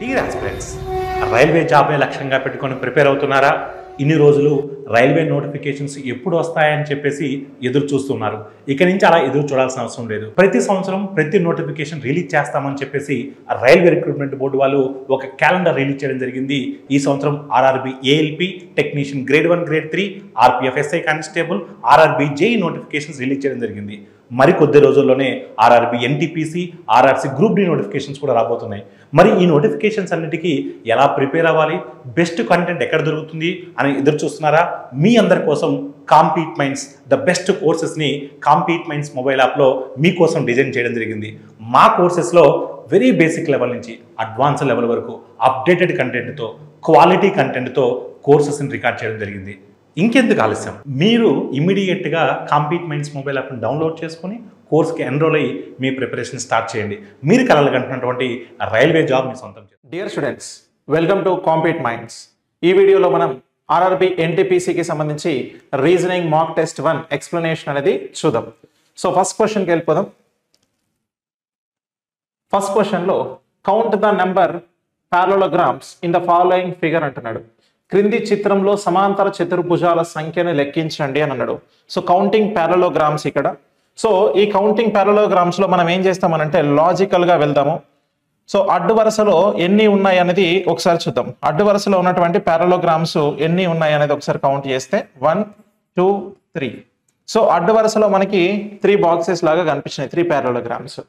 Dear aspirants, railway జాబే లక్ష్యంగా పెట్టుకొని ప్రిపేర్ అవుతున్నారా? ఇన్ని రోజులు రైల్వే నోటిఫికేషన్స్ ఎప్పుడు వస్తాయని చెప్పేసి ఎదురు చూస్తున్నారు. ఇక నుంచి అలా ఎదురు చూడాల్సిన అవసరం లేదు. ప్రతి సంవత్సరం ప్రతి నోటిఫికేషన్ రిలీజ్ చేస్తామని చెప్పేసి రైల్వే రిక్రూట్మెంట్ బోర్డు వాళ్ళు ఒక క్యాలెండర్ రిలీజ్ చేయడం జరిగింది. ఈ సంవత్సరం RRB ALP technician grade 1 grade 3 RPF SI constable RRB JE notifications release చేయడం జరిగింది. మరి కొద్ది రోజుల్లోనే RRB NTPC RRC group D notifications కూడా రాబోతున్నాయి. మరి ఈ నోటిఫికేషన్స్ అన్నిటికీ ఎలా ప్రిపేర్ అవ్వాలి, బెస్ట్ కంటెంట్ ఎక్కడ దొరుకుతుంది అని ఎదురు చూస్తున్నారా? మీ అందరి కోసం కాంపీట్ మైండ్స్ ద బెస్ట్ కోర్సెస్ని కాంపీట్ మైండ్స్ మొబైల్ యాప్లో మీకోసం డిజైన్ చేయడం జరిగింది. మా కోర్సెస్లో వెరీ బేసిక్ లెవెల్ నుంచి అడ్వాన్స్ లెవెల్ వరకు అప్డేటెడ్ కంటెంట్తో క్వాలిటీ కంటెంట్తో కోర్సెస్ని రికార్డ్ చేయడం జరిగింది. ఇంకెందుకు ఆలస్యం, మీరు ఇమీడియట్గా కాంపీట్ మైండ్స్ మొబైల్ యాప్ని డౌన్లోడ్ చేసుకొని కోర్స్కి ఎన్రోల్ అయ్యి మీ ప్రిపరేషన్ స్టార్ట్ చేయండి. మీరు కలలుగంటున్నటువంటి రైల్వే జాబ్ మీ సొంతం. Dear students, welcome to compete minds. ఈ వీడియోలో మనం ఆర్ఆర్బీ ఎన్టీపీసీకి సంబంధించి రీజనింగ్ మాక్ టెస్ట్ 1 ఎక్స్ప్లెనేషన్ అనేది చూద్దాం. సో ఫస్ట్ క్వశ్చన్కి వెళ్ళిపోదాం. ఫస్ట్ క్వశ్చన్లో count the number parallelograms in the following figure అంటున్నాడు. క్రింది చిత్రంలో సమాంతర చతుర్భుజాల సంఖ్యను లెక్కించండి అని అన్నాడు. సో కౌంటింగ్ పారలోగ్రామ్స్ ఇక్కడ. సో ఈ కౌంటింగ్ పారలోగ్రామ్స్ లో మనం ఏం చేస్తామనంటే లాజికల్ గా వెళ్దాము. సో అడ్డు వరుసలో ఎన్ని ఉన్నాయి అనేది ఒకసారి చూద్దాం. అడ్డు వరుసలో ఉన్నటువంటి పారలోగ్రామ్స్ ఎన్ని ఉన్నాయి అనేది ఒకసారి కౌంట్ చేస్తే 1 2 3. సో అడ్డు వరుసలో మనకి 3 బాక్సెస్ లాగా కనిపించినాయి, 3 పారలోగ్రామ్స్.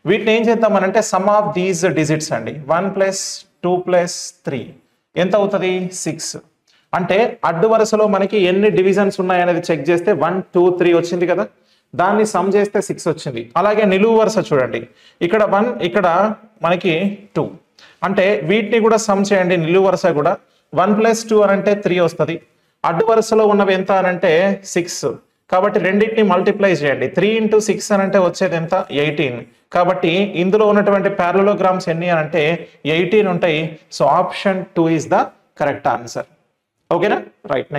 వీటిని ఏం చేద్దామనంటే సమ్ ఆఫ్ దీస్ డిజిట్స్ అండి. 1 + 2 + 3 ఎంత అవుతుంది? 6. అంటే అడ్డు వరుసలో మనకి ఎన్ని డివిజన్స్ ఉన్నాయి అనేది చెక్ చేస్తే 1 2 3 వచ్చింది కదా, దాన్ని సమ్ చేస్తే 6 వచ్చింది. అలాగే నిలువు వరుస చూడండి, ఇక్కడ 1 ఇక్కడ మనకి 2. అంటే వీటిని కూడా సమ్ చేయండి. నిలువు వరుస కూడా 1 + 2 అనంటే 3 వస్తుంది. అడ్డు వరుసలో ఉన్నవి ఎంత అనంటే 6. కాబట్టి రెండింటిని మల్టిప్లై చేయండి. 3 × 6 అనంటే వచ్చేది ఎంత? 18. కాబట్టి ఇందులో ఉన్నటువంటి పారలోగ్రామ్స్ ఎన్ని అనంటే 18 ఉంటాయి. So option 2 is the correct answer. ఓకేనా? రైట్.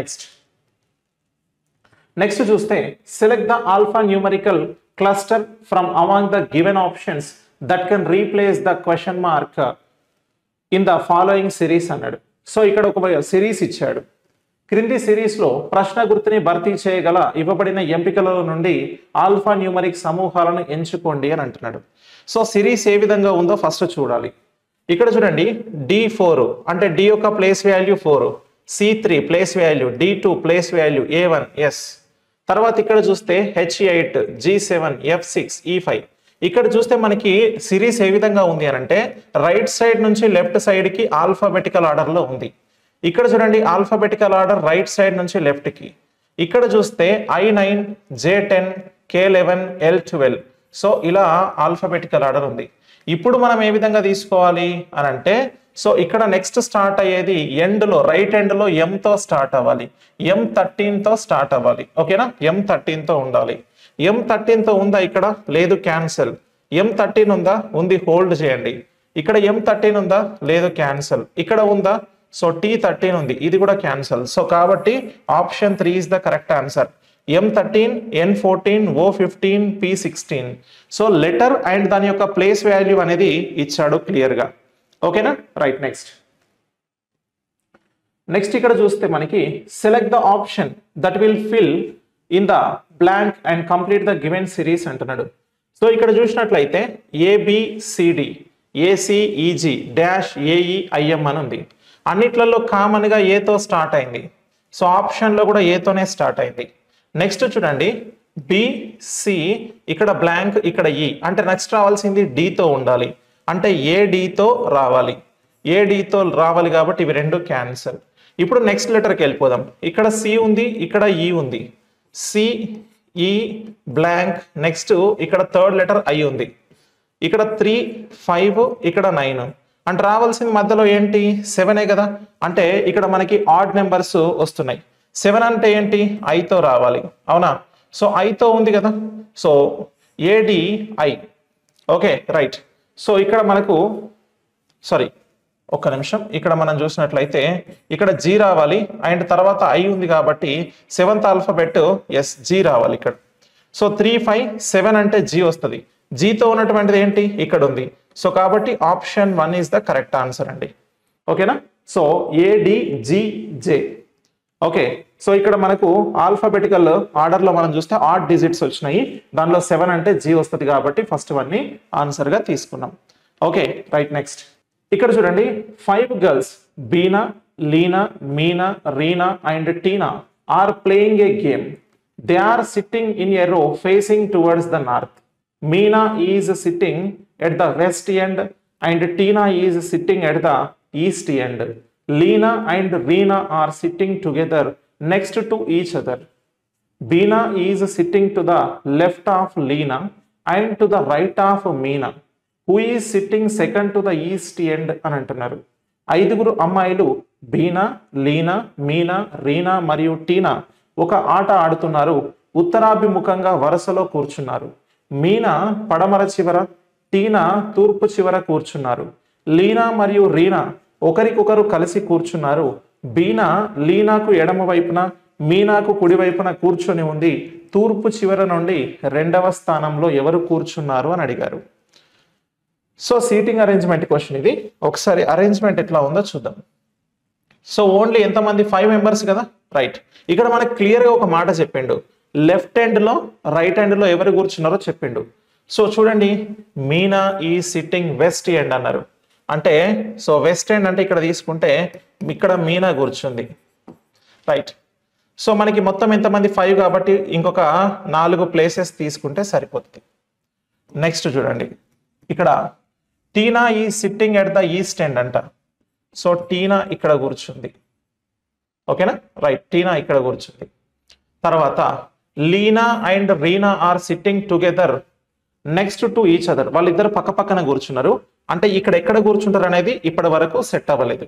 నెక్స్ట్ చూస్తే select the alpha numerical cluster from among the given options that can replace the question mark in the following series అన్నాడు. సో ఇక్కడ ఒక సిరీస్ ఇచ్చాడు. క్రింది సిరీస్లో ప్రశ్న గుర్తుని భర్తీ చేయగల ఇవ్వబడిన ఎంపికల నుండి ఆల్ఫా న్యూమరిక్ సమూహాలను ఎంచుకోండి అని అంటున్నాడు. సో సిరీస్ ఏ విధంగా ఉందో ఫస్ట్ చూడాలి. ఇక్కడ చూడండి, D4 అంటే D యొక్క place value 4, C3 place value, D2 place value A1 S. తర్వాత ఇక్కడ చూస్తే H8 G7 F6 E5. ఇక్కడ చూస్తే మనకి సిరీస్ ఏ విధంగా ఉంది అని అంటే రైట్ సైడ్ నుంచి లెఫ్ట్ సైడ్ కి ఆల్ఫాబెటికల్ ఆర్డర్ లో ఉంది. ఇక్కడ చూడండి ఆల్ఫాబెటికల్ ఆర్డర్ రైట్ సైడ్ నుంచి లెఫ్ట్ కి. ఇక్కడ చూస్తే I9 J10 K11 L12. So ఇలా ఆల్ఫాబెటికల్ ఆర్డర్ ఉంది. ఇప్పుడు మనం ఏ విధంగా తీసుకోవాలి అని అంటే, సో ఇక్కడ నెక్స్ట్ స్టార్ట్ అయ్యేది ఎండ్ లో, రైట్ ఎండ్ లో M తో స్టార్ట్ అవ్వాలి, M13 తో స్టార్ట్ అవ్వాలి. ఓకేనా? M13 తో ఉండాలి. M13 తో ఉందా? ఇక్కడ లేదు, క్యాన్సల్. M13 ఉందా? ఉంది, హోల్డ్ చేయండి. ఇక్కడ M13 ఉందా? లేదు, క్యాన్సల్. ఇక్కడ ఉందా? సో T13 ఉంది, ఇది కూడా క్యాన్సల్. సో కాబట్టి option 3 is the correct answer. M13 N14 O15 P16. So letter and దాని యొక్క ప్లేస్ వాల్యూ అనేది ఇచ్చాడు క్లియర్ గా. ఓకేనా? రైట్. నెక్స్ట్ ఇక్కడ చూస్తే మనకి select the option that will fill in the blank and complete the given series అంటున్నాడు. సో ఇక్కడ చూసినట్లయితే ABCD ACEG -AEIM అని ఉంది. అన్నిట్లలో కామన్ గా ఏతో స్టార్ట్ అయింది. సో ఆప్షన్ లో కూడా ఏతోనే స్టార్ట్ అయింది. నెక్స్ట్ చూడండి, BC ఇక్కడ బ్లాంక్, ఇక్కడ E అంటే నెక్స్ట్ రావాల్సింది D తో ఉండాలి. అంటే AD తో రావాలి, AD తో రావాలి కాబట్టి ఇవి రెండు క్యాన్సల్. ఇప్పుడు నెక్స్ట్ లెటర్కి వెళ్ళిపోదాం. ఇక్కడ C ఉంది, ఇక్కడ E ఉంది. CE blank. నెక్స్ట్ ఇక్కడ థర్డ్ లెటర్ I ఉంది. ఇక్కడ 3 5 ఇక్కడ 9. అంటే రావాల్సింది మధ్యలో ఏంటి? 7 కదా. అంటే ఇక్కడ మనకి ఆడ్ నెంబర్స్ వస్తున్నాయి. 7 అంటే ఏంటి? I తో రావాలి, అవునా? సో I తో ఉంది కదా. So ADI. Okay, right. So ఇక్కడ మనకు ఒక్క నిమిషం, ఇక్కడ మనం చూసినట్లయితే ఇక్కడ G రావాలి అండ్ తర్వాత I ఉంది కాబట్టి 7th ఆల్ఫాబెట్ G రావాలి ఇక్కడ. సో 3 5 7 అంటే G వస్తుంది. G తో ఉన్నటువంటిది ఏంటి? ఇక్కడ ఉంది. సో కాబట్టి option 1 is the correct answer అండి. ఓకేనా? So ADGJ. ఓకే, సో ఇక్కడ మనకు ఆల్ఫాబెటికల్ ఆర్డర్లో మనం చూస్తే 8 డిజిట్స్ వచ్చినాయి. దానిలో 7 అంటే G వస్తుంది కాబట్టి ఫస్ట్ వన్ ని ఆన్సర్గా తీసుకున్నాం. Okay right. నెక్స్ట్ ఇక్కడ చూడండి 5 girls Beena, Leena, Meena, Reena and Teena are playing a game. They are sitting in a row facing towards the north. Meena is sitting at the west end and Tina is sitting at the east end. Leena and Reena are sitting together next to each other. Beena is sitting to the left of Leena and to the right of Meena, who is sitting second to the east end అని అంటున్నారు. 5 అమ్మాయిలు బీనా, లీనా, మీనా, రీనా మరియు టీనా ఒక ఆట ఆడుతున్నారు. ఉత్తరాభిముఖంగా వరుసలో కూర్చున్నారు. మీనా పడమర చివర, టీనా తూర్పు చివర కూర్చున్నారు. లీనా మరియు రీనా ఒకరికొకరు కలిసి కూర్చున్నారు. బీనా లీనాకు ఎడమ వైపున, మీనాకు కుడి వైపున కూర్చొని ఉంది. తూర్పు చివర నుండి 2వ స్థానంలో ఎవరు కూర్చున్నారు అని అడిగారు. సో సీటింగ్ అరేంజ్మెంట్ క్వశ్చన్ ఇది. ఒకసారి అరేంజ్మెంట్ ఎట్లా ఉందో చూద్దాం. సో ఓన్లీ ఎంతమంది 5 మెంబర్స్ కదా, రైట్. ఇక్కడ మనకు క్లియర్గా ఒక మాట చెప్పిండు, లెఫ్ట్ హ్యాండ్లో రైట్ హ్యాండ్లో ఎవరు కూర్చున్నారో చెప్పిండు. సో చూడండి, మీనా ఈ సిట్టింగ్ వెస్ట్ ఎండ్ అన్నారు. అంటే సో వెస్ట్ ఎండ్ అంటే ఇక్కడ తీసుకుంటే ఇక్కడ మీనా కూర్చుంది, రైట్. సో మనకి మొత్తం ఎంతమంది 5 కాబట్టి ఇంకొక 4 ప్లేసెస్ తీసుకుంటే సరిపోతుంది. నెక్స్ట్ చూడండి, ఇక్కడ టీనా ఈ sitting at the east end అంట. సో టీనా ఇక్కడ కూర్చుంది. ఓకేనా, రైట్. టీనా ఇక్కడ కూర్చుంది. తర్వాత Leena and Reena are sitting together next to each other. వాళ్ళిద్దరు పక్క పక్కన కూర్చున్నారు. అంటే ఇక్కడ ఎక్కడ కూర్చుంటారు అనేది ఇప్పటి వరకు సెట్ అవ్వలేదు.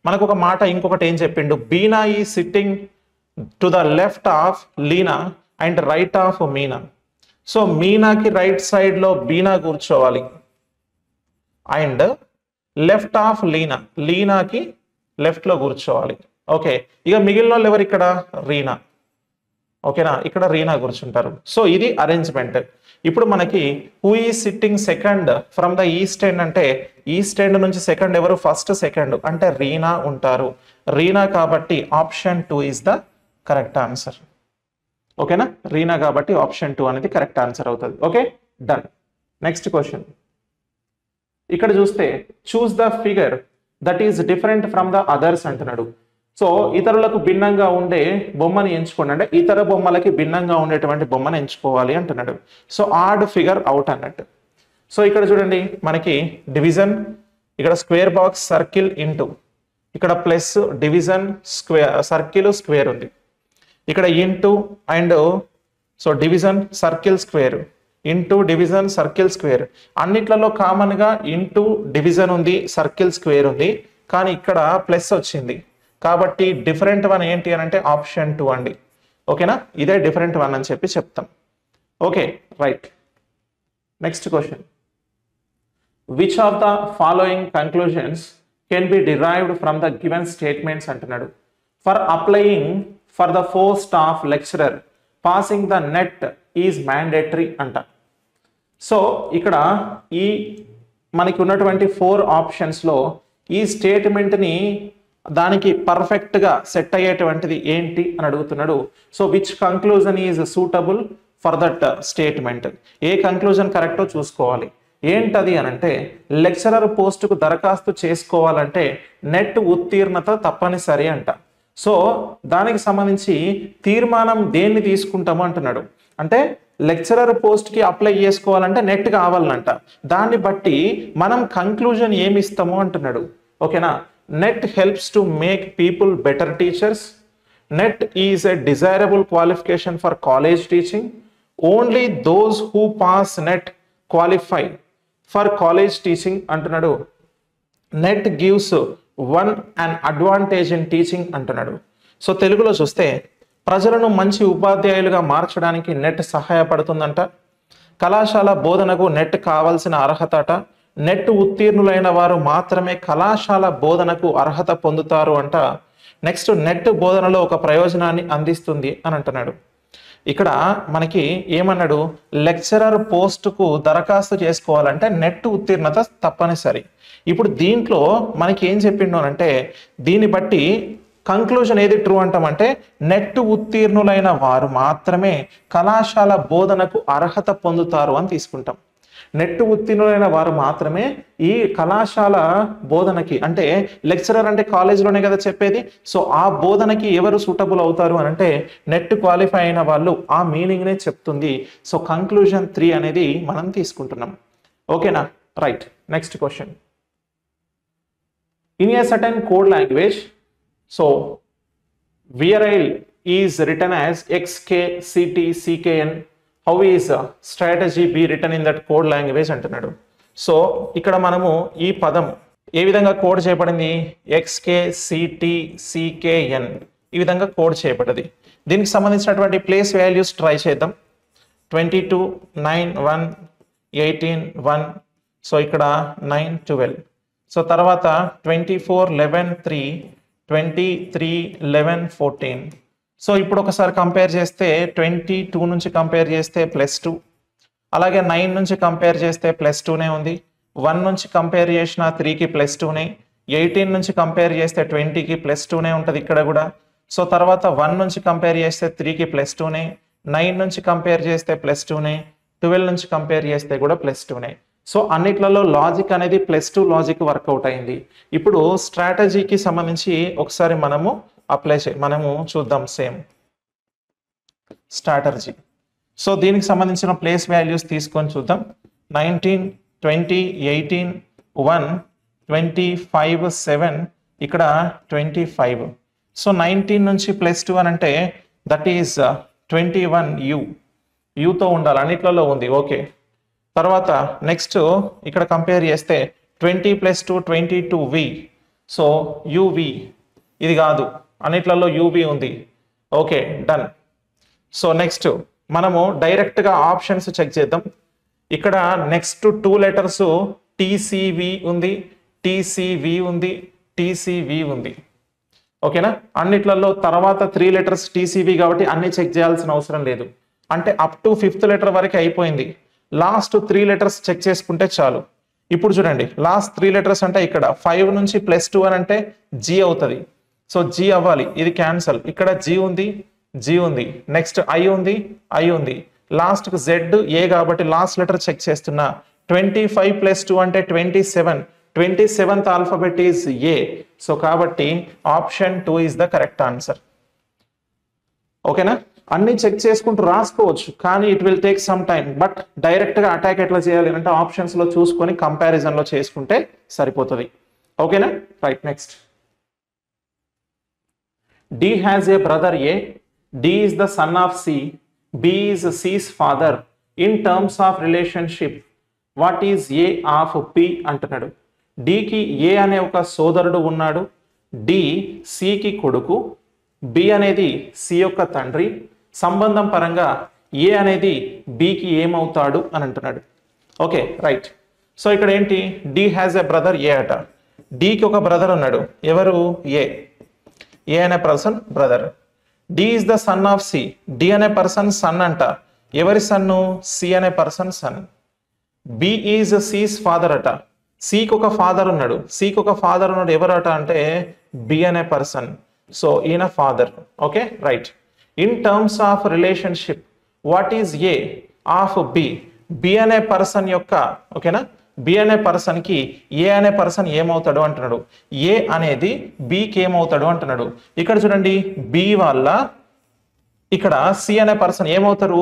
మనకు ఒక మాట ఇంకొకటి ఏం చెప్పిండు, Beena is sitting to the left of Leena and right of Meena. So మీనాకి రైట్ సైడ్ లో బీనా కూర్చోవాలి అండ్ లెఫ్ట్ ఆఫ్ లీనా, లీనాకి లెఫ్ట్ లో కూర్చోవాలి. ఓకే, ఇక మిగిలిన వాళ్ళు ఎవరు ఇక్కడ, రీనా. ఓకేనా, ఇక్కడ రీనా కూర్చుంటారు. సో ఇది అరేంజ్మెంట్. ఇప్పుడు మనకి who is sitting second from the east end అంటే ఈస్ట్ ఎండ్ నుంచి సెకండ్ ఎవరు, ఫస్ట్ సెకండ్ అంటే రీనా ఉంటారు. రీనా కాబట్టి option 2 is the correct answer. ఓకేనా, రీనా కాబట్టి ఆప్షన్ 2 అనేది కరెక్ట్ ఆన్సర్ అవుతుంది. Okay, done. నెక్స్ట్ క్వశ్చన్ ఇక్కడ చూస్తే choose the figure that is different from the others అంటున్నాడు. సో ఇతరులకు భిన్నంగా ఉండే బొమ్మని ఎంచుకోండి, అంటే ఇతర బొమ్మలకి భిన్నంగా ఉండేటువంటి బొమ్మను ఎంచుకోవాలి అంటున్నాడు. సో ఆడ్ ఫిగర్ అవుట్ అన్నట్టు. సో ఇక్కడ చూడండి, మనకి డివిజన్, ఇక్కడ స్క్వేర్ బాక్స్, సర్కిల్, ఇంటూ, ఇక్కడ plus, division, square, circle, square ఉంది. ఇక్కడ into and so division, circle, square, into, division, circle, square. అన్నిట్లలో కామన్ గా ఇంటూ, డివిజన్ ఉంది, సర్కిల్, స్క్వేర్ ఉంది. కానీ ఇక్కడ ప్లస్ వచ్చింది కాబట్టి డిఫరెంట్ వన్ ఏంటి అని అంటే ఆప్షన్ 2 అండి. ఓకేనా, ఇదే డిఫరెంట్ వన్ అని చెప్పి చెప్తాం. Okay right. Next question, which of the following conclusions can be derived from the given statements అంటున్నాడు. For applying for the post of lecturer passing the NET is mandatory అంట. So ఇక్కడ ఈ మనకి ఉన్నటువంటి 4 ఆప్షన్స్లో ఈ స్టేట్మెంట్ని దానికి పర్ఫెక్ట్గా సెట్ అయ్యేటువంటిది ఏంటి అని అడుగుతున్నాడు. So which conclusion is suitable for that statement. A conclusion కరెక్టో చూసుకోవాలి. ఏంటది అని అంటే లెక్చరర్ పోస్టుకు దరఖాస్తు చేసుకోవాలంటే నెట్ ఉత్తీర్ణత తప్పనిసరి అంట. సో దానికి సంబంధించి తీర్మానం దేన్ని తీసుకుంటాము అంటున్నాడు. అంటే లెక్చరర్ పోస్ట్కి అప్లై చేసుకోవాలంటే నెట్ కావాలంట. దాన్ని బట్టి మనం కంక్లూజన్ ఏమి ఇస్తాము అంటున్నాడు. ఓకేనా, net helps to make people better teachers. Net is a desirable qualification for college teaching. Only those who pass net qualify for college teaching అంటున్నాడు. Net gives one an advantage in teaching అంటున్నాడు. So తెలుగులో చూస్తే ప్రజలను మంచి ఉపాధ్యాయులుగా మార్చడానికి net సహాయపడుతుందంట. కళాశాల బోధనకు నెట్ కావాల్సిన అర్హత అట. నెట్ ఉత్తీర్ణులైన వారు మాత్రమే కళాశాల బోధనకు అర్హత పొందుతారు అంట. నెక్స్ట్ నెట్ బోధనలో ఒక ప్రయోజనాన్ని అందిస్తుంది అని అంటున్నాడు. ఇక్కడ మనకి ఏమన్నాడు, లెక్చరర్ పోస్టుకు దరఖాస్తు చేసుకోవాలంటే నెట్ ఉత్తీర్ణత తప్పనిసరి. ఇప్పుడు దీంట్లో మనకి ఏం చెప్పిండు అంటే, దీన్ని బట్టి కంక్లూజన్ ఏది ట్రూ అంటామంటే, నెట్ ఉత్తీర్ణులైన వారు మాత్రమే కళాశాల బోధనకు అర్హత పొందుతారు అని తీసుకుంటాం. నెట్ ఉత్తీర్ణులైన వారు మాత్రమే ఈ కళాశాల బోధనకి, అంటే లెక్చరర్ అంటే కాలేజీలోనే కదా చెప్పేది, సో ఆ బోధనకి ఎవరు సూటబుల్ అవుతారు అని అంటే నెట్ క్వాలిఫై అయిన వాళ్ళు, ఆ మీనింగ్నే చెప్తుంది. సో కంక్లూజన్ 3 అనేది మనం తీసుకుంటున్నాం. ఓకేనా, right. Next question. In a certain code language, so VRL is written as XKCTCKN. How is strategy be written in that code language అంటున్నాడు. సో ఇక్కడ మనము ఈ పదం ఏ విధంగా కోడ్ చేయబడింది, XKCTCKN ఈ విధంగా కోడ్ చేయబడింది. దీనికి సంబంధించినటువంటి ప్లేస్ వాల్యూస్ ట్రై చేద్దాం. 22, 9, 1, 18, 1. సో ఇక్కడ 9, 12. సో తర్వాత 24, 11, 3, 23, 11, 14. సో ఇప్పుడు ఒకసారి కంపేర్ చేస్తే 22 నుంచి కంపేర్ చేస్తే +2, అలాగే 9 నుంచి కంపేర్ చేస్తే +2నే ఉంది. 1 నుంచి కంపేర్ చేసిన 3కి +2నే, 18 నుంచి కంపేర్ చేస్తే 20కి +2నే ఉంటుంది ఇక్కడ కూడా. సో తర్వాత 1 నుంచి కంపేర్ చేస్తే 3కి +2నే, 9 నుంచి కంపేర్ చేస్తే +2నే, 12 నుంచి కంపేర్ చేస్తే కూడా +2నే. సో అన్నిట్లలో లాజిక్ అనేది +2 లాజిక్ వర్కౌట్ అయింది. ఇప్పుడు స్ట్రాటజీకి సంబంధించి ఒకసారి మనము మనము చూద్దాం. Same strategy. సో దీనికి సంబంధించిన ప్లేస్ వాల్యూస్ తీసుకొని చూద్దాం. 19, 20, 18, 1, 25, 7, ఇక్కడ 25. సో 19 నుంచి +2 అని అంటే దట్ ఈస్ 21 యూతో ఉండాలి, అన్నిట్లలో ఉంది. ఓకే, తర్వాత నెక్స్ట్ ఇక్కడ కంపేర్ చేస్తే 20 + 2 22V. సో UV ఇది కాదు, అన్నిట్లలో UV ఉంది. Okay, done. సో నెక్స్ట్ మనము డైరెక్ట్గా ఆప్షన్స్ చెక్ చేద్దాం. ఇక్కడ నెక్స్ట్ 2 లెటర్స్ TCV ఉంది, TCV ఉంది, TCV ఉంది. ఓకేనా, అన్నిట్లలో తర్వాత 3 లెటర్స్ TCV కాబట్టి అన్ని చెక్ చేయాల్సిన అవసరం లేదు. అంటే అప్ టు 5th లెటర్ వరకు అయిపోయింది. లాస్ట్ 3 లెటర్స్ చెక్ చేసుకుంటే చాలు. ఇప్పుడు చూడండి, లాస్ట్ 3 లెటర్స్ అంటే ఇక్కడ 5 నుంచి +2 అని అంటే G అవుతుంది. సో G అవ్వాలి, ఇది క్యాన్సల్. ఇక్కడ G ఉంది, G ఉంది, నెక్స్ట్ I ఉంది, I ఉంది, లాస్ట్కి Z A కాబట్టి లాస్ట్ లెటర్ చెక్ చేస్తున్నా. 25 + 2 అంటే 27, 27th alphabet is A. So కాబట్టి option 2 is the correct answer. ఓకేనా, అన్ని చెక్ చేసుకుంటూ రాసుకోవచ్చు, కానీ it will take some time. But డైరెక్ట్గా అటాక్ ఎట్లా చేయాలి అంటే ఆప్షన్స్లో చూసుకొని కంపారిజన్లో చేసుకుంటే సరిపోతుంది. ఓకేనా, right. Next. D has a brother A. D is the son of C. B is C's father. In terms of relationship, what is A of B అంటున్నాడు. Dకి A అనే ఒక సోదరుడు ఉన్నాడు. D Cకి కొడుకు. B అనేది C యొక్క తండ్రి. సంబంధం పరంగా A అనేది Bకి ఏమవుతాడు అని అంటున్నాడు. Okay, right. సో ఇక్కడ ఏంటి, D has a brother A అట. Dకి ఒక బ్రదర్ ఉన్నాడు, ఎవరు, A. A అనే person brother. D is the son of C. D అనే పర్సన్ సన్ అంట, ఎవరి సన్ను, C అనే person son. B is C's father అట. Cకి ఒక ఫాదర్ ఉన్నాడు, Cకి ఒక ఫాదర్ ఉన్నాడు, ఎవరు అట అంటే B అనే పర్సన్. సో ఈయన father. Okay, right. In terms of relationship, what is A of B? B అనే పర్సన్ యొక్క, ఓకేనా, B అనే పర్సన్కి A అనే పర్సన్ ఏమవుతాడు అంటున్నాడు. A అనేది Bకి ఏమవుతాడు అంటున్నాడు. ఇక్కడ చూడండి, B వాళ్ళ ఇక్కడ C అనే పర్సన్ ఏమవుతారు,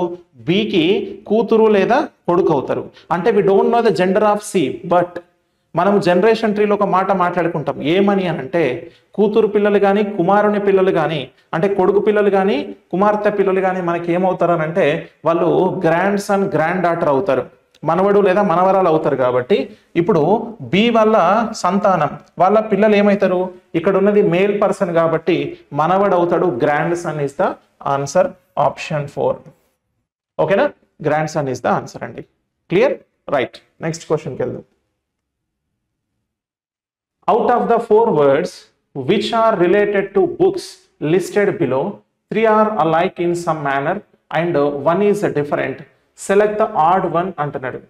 Bకి కూతురు లేదా కొడుకు అవుతారు. అంటే we don't know the gender of C, but మనం జనరేషన్ ట్రీలో ఒక మాట మాట్లాడుకుంటాం. ఏమని అని అంటే, కూతురు పిల్లలు కానీ కుమారుని పిల్లలు కానీ, అంటే కొడుకు పిల్లలు కానీ కుమార్తె పిల్లలు కానీ మనకి ఏమవుతారు అని అంటే వాళ్ళు గ్రాండ్ సన్ గ్రాండ్ డాటర్ అవుతారు, మనవడు లేదా మనవరాలు అవుతారు. కాబట్టి ఇప్పుడు B వాళ్ళ సంతానం, వాళ్ళ పిల్లలు ఏమవుతారు, ఇక్కడ ఉన్నది మేల్ పర్సన్ కాబట్టి మనవడు అవుతాడు. Grandson is the answer, option 4. ఓకేనా, grandson is the answer అండి. Clear, right. నెక్స్ట్ క్వశ్చన్కి వెళ్దాం. Out of the 4 words which are related to books listed below, 3 are alike in some manner and one is different, select the odd one అంటున్నాడు.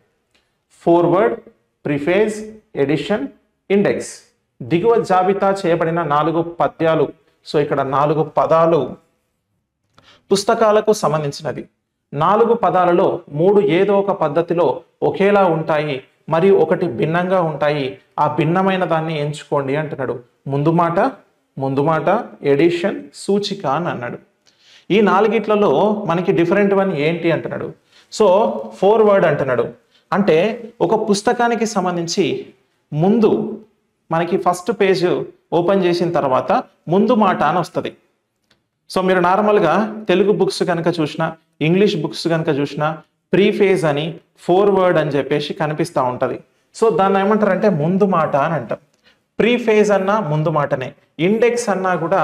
Foreword, preface, edition, index. దిగువ జాబితా చేయబడిన 4 పద్యాలు. So ఇక్కడ 4 పదాలు పుస్తకాలకు సంబంధించినది. 4 పదాలలో 3 ఏదో ఒక పద్ధతిలో ఒకేలా ఉంటాయి మరియు ఒకటి భిన్నంగా ఉంటాయి. ఆ భిన్నమైన దాన్ని ఎంచుకోండి అంటున్నాడు. ముందు మాట, ఎడిషన్, సూచిక అని అన్నాడు. ఈ 4 మనకి డిఫరెంట్ వన్ ఏంటి అంటున్నాడు. సో ఫోర్వర్డ్ అంటున్నాడు. అంటే ఒక పుస్తకానికి సంబంధించి ముందు మనకి ఫస్ట్ పేజ్ ఓపెన్ చేసిన తర్వాత ముందు మాట అని వస్తుంది. సో మీరు నార్మల్గా తెలుగు బుక్స్ కనుక చూసినా, ఇంగ్లీష్ బుక్స్ కనుక చూసినా ప్రీఫేజ్ అని, ఫోర్వర్డ్ అని చెప్పేసి కనిపిస్తూ ఉంటుంది. సో దాన్ని ఏమంటారంటే ముందు మాట అని అంటాం. ప్రీఫేజ్ అన్నా ముందు మాటనే, ఇండెక్స్ అన్నా కూడా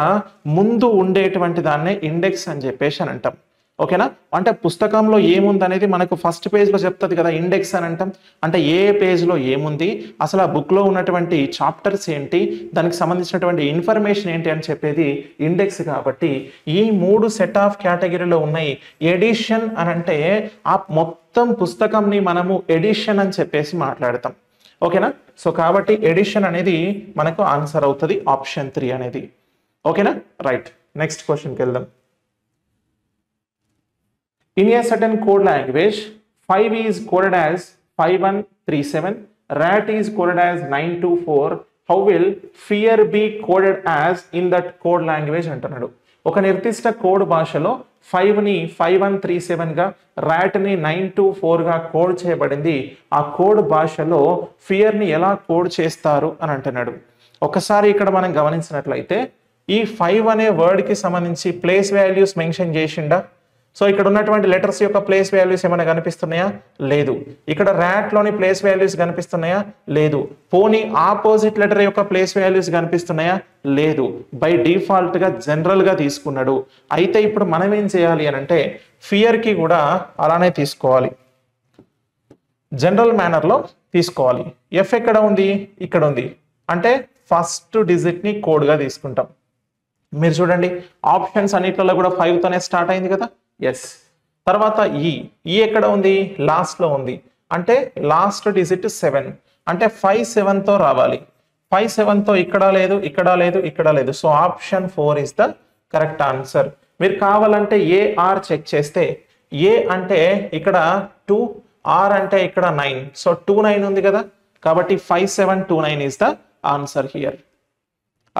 ముందు ఉండేటువంటి దాన్నే ఇండెక్స్ అని చెప్పేసి అని అంటాం. ఓకేనా? అంటే పుస్తకంలో ఏముంది అనేది మనకు ఫస్ట్ పేజ్లో చెప్తుంది కదా ఇండెక్స్ అని అంటాం. అంటే ఏ పేజ్లో ఏముంది, అసలు ఆ బుక్లో ఉన్నటువంటి చాప్టర్స్ ఏంటి, దానికి సంబంధించినటువంటి ఇన్ఫర్మేషన్ ఏంటి అని చెప్పేది ఇండెక్స్. కాబట్టి ఈ 3 సెట్ ఆఫ్ కేటగిరీలో ఉన్నాయి. ఎడిషన్ అని అంటే ఆ మొత్తం పుస్తకంని మనము ఎడిషన్ అని చెప్పేసి మాట్లాడతాం. ఓకేనా? సో కాబట్టి ఎడిషన్ అనేది మనకు ఆన్సర్ అవుతుంది, ఆప్షన్ 3 అనేది. ఓకేనా? రైట్, నెక్స్ట్ క్వశ్చన్కి వెళ్దాం. In a certain code language, 5 is coded as 5137, rat is coded as 924. How will fear be coded as in that code language అంటున్నాడు. ఒక నిర్దిష్ట కోడ్ భాషలో 5ని 5137గా, ర్యాట్ని 924గా కోడ్ చేయబడింది. ఆ కోడ్ భాషలో ఫియర్ని ఎలా కోడ్ చేస్తారు అని అంటున్నాడు. ఒకసారి ఇక్కడ మనం గమనించినట్లయితే ఈ 5 అనే వర్డ్కి సంబంధించి ప్లేస్ వాల్యూస్ మెన్షన్ చేసిండా? సో ఇక్కడ ఉన్నటువంటి లెటర్స్ యొక్క ప్లేస్ వాల్యూస్ ఏమైనా కనిపిస్తున్నాయా? లేదు. ఇక్కడ ర్యాట్లోని ప్లేస్ వాల్యూస్ కనిపిస్తున్నాయా? లేదు. పోనీ ఆపోజిట్ లెటర్ యొక్క ప్లేస్ వాల్యూస్ కనిపిస్తున్నాయా? లేదు. బై డిఫాల్ట్గా జనరల్గా తీసుకున్నాడు. అయితే ఇప్పుడు మనం ఏం చేయాలి అని అంటే ఫియర్కి కూడా అలానే తీసుకోవాలి, జనరల్ మేనర్లో తీసుకోవాలి. ఎఫ్ ఎక్కడ ఉంది? ఇక్కడ ఉంది. అంటే ఫస్ట్ డిజిట్ని కోడ్గా తీసుకుంటాం. మీరు చూడండి ఆప్షన్స్ అన్నిట్లలో కూడా 5తోనే స్టార్ట్ అయింది కదా. ఎస్. తర్వాత ఈ ఎక్కడ ఉంది? లాస్ట్లో ఉంది. అంటే లాస్ట్ డిజిట్ 7. అంటే 5 7తో రావాలి. 5 7తో ఇక్కడ లేదు, ఇక్కడ లేదు, ఇక్కడ లేదు. So option 4 is the correct answer. మీరు కావాలంటే ఏఆర్ చెక్ చేస్తే ఏ అంటే ఇక్కడ 2, ఆర్ అంటే ఇక్కడ 9. సో 2 9 ఉంది కదా. కాబట్టి 5 7 2 9 ఇస్ ద ఆన్సర్ హియర్.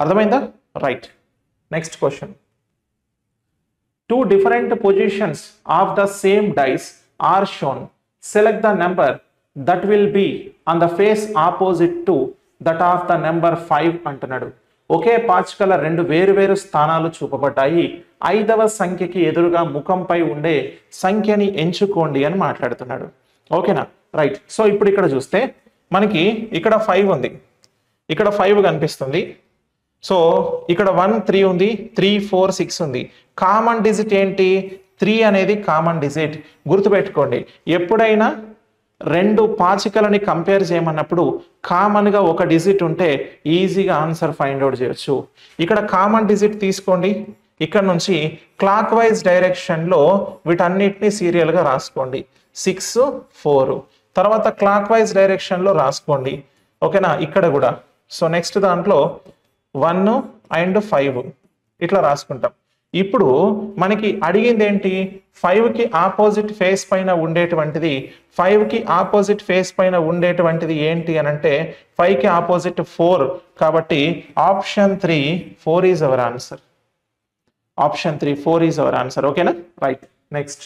అర్థమైందా? Right, next question. 2 different positions of the same dice are shown. Select the number that will be on the face opposite to that of the number 5 అంటున్నాడు. ఒకే పాచికల 2 వేరు స్థానాలు చూపబడ్డాయి. 5వ సంఖ్యకి ఎదురుగా ముఖంపై ఉండే సంఖ్యని ఎంచుకోండి అని మాట్లాడుతున్నాడు. ఓకేనా? రైట్. సో ఇప్పుడు ఇక్కడ చూస్తే మనకి ఇక్కడ 5 ఉంది, ఇక్కడ 5 కనిపిస్తుంది. సో ఇక్కడ 1 3 ఉంది, 3 4 6 ఉంది. కామన్ డిజిట్ ఏంటి? 3 అనేది కామన్ డిజిట్. గుర్తుపెట్టుకోండి, ఎప్పుడైనా 2 పాచికలని కంపేర్ చేయమన్నప్పుడు కామన్గా ఒక డిజిట్ ఉంటే ఈజీగా ఆన్సర్ ఫైండ్ అవుట్ చేయొచ్చు. ఇక్కడ కామన్ డిజిట్ తీసుకోండి, ఇక్కడ నుంచి క్లాక్ వైజ్ డైరెక్షన్లో వీటన్నిటిని సీరియల్గా రాసుకోండి. 6 4 తర్వాత క్లాక్ వైజ్ డైరెక్షన్లో రాసుకోండి. ఓకేనా? ఇక్కడ కూడా. సో నెక్స్ట్ దాంట్లో 1 అండ్ 5 ఇట్లా రాసుకుంటాం. ఇప్పుడు మనకి అడిగింది ఏంటి? 5కి ఆపోజిట్ ఫేస్ పైన ఉండేటువంటిది, 5కి ఆపోజిట్ ఫేస్ పైన ఉండేటువంటిది ఏంటి అని అంటే 5కి ఆపోజిట్ 4. కాబట్టి option 3 4 is our answer. Option 3 4 is our answer. ఓకేనా? Right, next.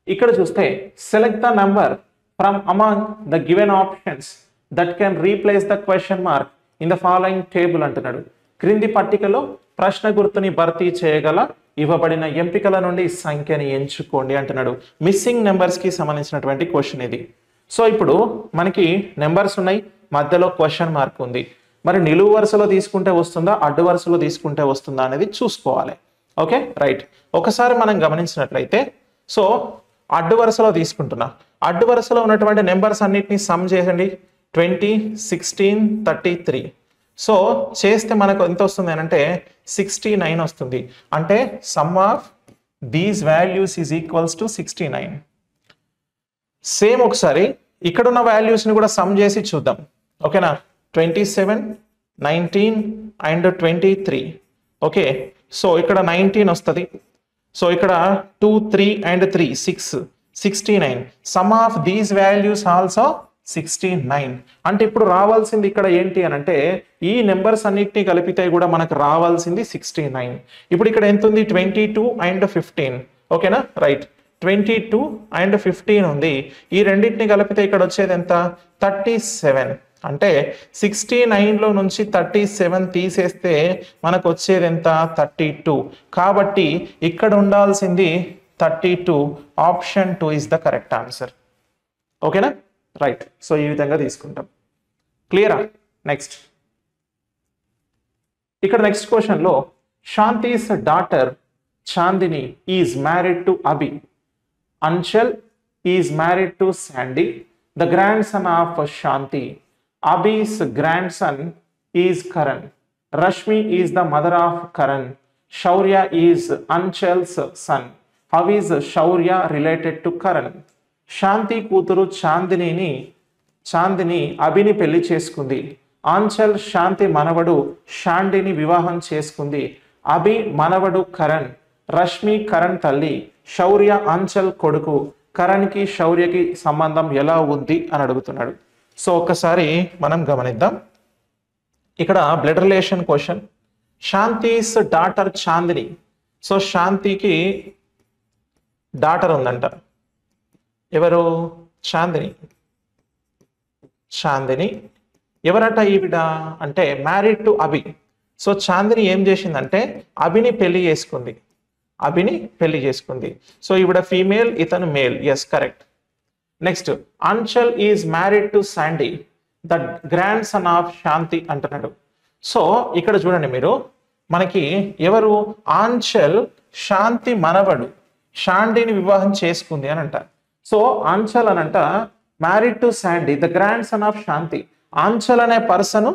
ఇక్కడ చూస్తే select the number from among the given options that can replace the question mark in the following table అంటున్నాడు. క్రింది పట్టికలో ప్రశ్న గుర్తుని భర్తీ చేయగల ఇవ్వబడిన ఎంపికల నుండి సంఖ్యని ఎంచుకోండి అంటున్నాడు. మిస్సింగ్ నెంబర్స్కి సంబంధించినటువంటి క్వశ్చన్ ఇది. సో ఇప్పుడు మనకి నెంబర్స్ ఉన్నాయి, మధ్యలో క్వశ్చన్ మార్క్ ఉంది. మరి నిలువు వరుసలో తీసుకుంటే వస్తుందా, అడ్డు వరుసలో తీసుకుంటే వస్తుందా అనేది చూసుకోవాలి. Okay, right. ఒకసారి మనం గమనించినట్లయితే సో అడ్డు వరుసలో తీసుకుంటున్నా. అడ్డు వరుసలో ఉన్నటువంటి నెంబర్స్ అన్నిటిని సమ్ చేయండి. 20 16 33. సో చేస్తే మనకు ఎంత వస్తుంది అని అంటే 69 వస్తుంది. అంటే some of these values is equals to 69. Same ఒకసారి ఇక్కడున్న వాల్యూస్ని కూడా సమ్ చేసి చూద్దాం. ఓకేనా, 27, 19 అండ్ 23. ఓకే, సో ఇక్కడ 19 వస్తుంది. సో ఇక్కడ 2, 3 and 3 6, 69. Some of these values also 69. అంటే ఇప్పుడు రావాల్సింది ఇక్కడ ఏంటి అని అంటే ఈ నెంబర్స్ అన్నిటిని కలిపితే కూడా మనకు రావాల్సింది 69. ఇప్పుడు ఇక్కడ ఎంత ఉంది? 22 అండ్ 15. ఓకేనా, రైట్, 22 అండ్ 15 ఉంది. ఈ రెండింటిని కలిపితే ఇక్కడ వచ్చేది ఎంత? 37. అంటే 69లో నుంచి 37 తీసేస్తే మనకు వచ్చేది ఎంత? 32. కాబట్టి ఇక్కడ ఉండాల్సింది 32. Option 2 is the correct answer. ఓకేనా, రైట్. సో ఈ విధంగా తీసుకుంటాం. క్లియరా? నెక్స్ట్, ఇక్కడ నెక్స్ట్ క్వశ్చన్ లో Shanti's daughter Chandini is married to Abhi. Anchal is married to Sandy, the grandson of Shanti. Abhi's grandson is Karan. Rashmi is the mother of Karan. Shaurya is Anchal's son. How is Shaurya related to Karan? Shanti కూతురు చాందిని అభిని పెళ్లి చేసుకుంది. ఆంచల్ శాంతి మనవడు శాండిని వివాహం చేసుకుంది. అభి మనవడు కరణ్. రష్మి కరణ్ తల్లి. శౌర్య ఆంచల్ కొడుకు. కరణ్కి శౌర్యకి సంబంధం ఎలా ఉంది అని అడుగుతున్నాడు. సో ఒక్కసారి మనం గమనిద్దాం. ఇక్కడ blood relation question. Shanti's daughter Chandini. So శాంతికి డాటర్ ఉందంట. ఎవరు? చాందిని. చాందిని ఎవరట ఈవిడ అంటే married to Abhi. So Chandini ఏం చేసిందంటే అభిని పెళ్లి చేసుకుంది. అభిని పెళ్లి చేసుకుంది. సో ఈవిడ ఫీమేల్, ఇతను male. Yes, correct. Next, Anchal is married to Sandy, the grandson of Shanti అంటున్నాడు. సో ఇక్కడ చూడండి మీరు, మనకి ఎవరు? ఆంచల్ శాంతి మనవడు శాండీని వివాహం చేసుకుంది అని అంట. సో ఆంచల్ అనంట married to Sandy, the grandson of Shanti. Anchal అనే పర్సన్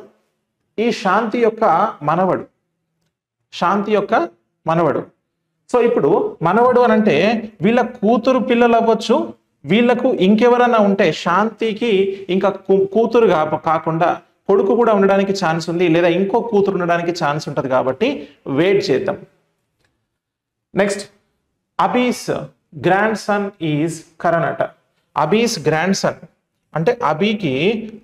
ఈ శాంతి యొక్క మనవడు. శాంతి యొక్క మనవడు. సో ఇప్పుడు మనవడు అనంటే వీళ్ళ కూతురు పిల్లలు అవ్వచ్చు, వీళ్లకు ఇంకెవరన్నా ఉంటే శాంతికి ఇంకా కూతురు కాకుండా కొడుకు కూడా ఉండడానికి ఛాన్స్ ఉంది, లేదా ఇంకో కూతురు ఉండడానికి ఛాన్స్ ఉంటుంది. కాబట్టి వెయిట్ చేద్దాం. Next, Abhi's grandson is Karan అట. అబీస్ గ్రాండ్ సన్ అంటే అబీకి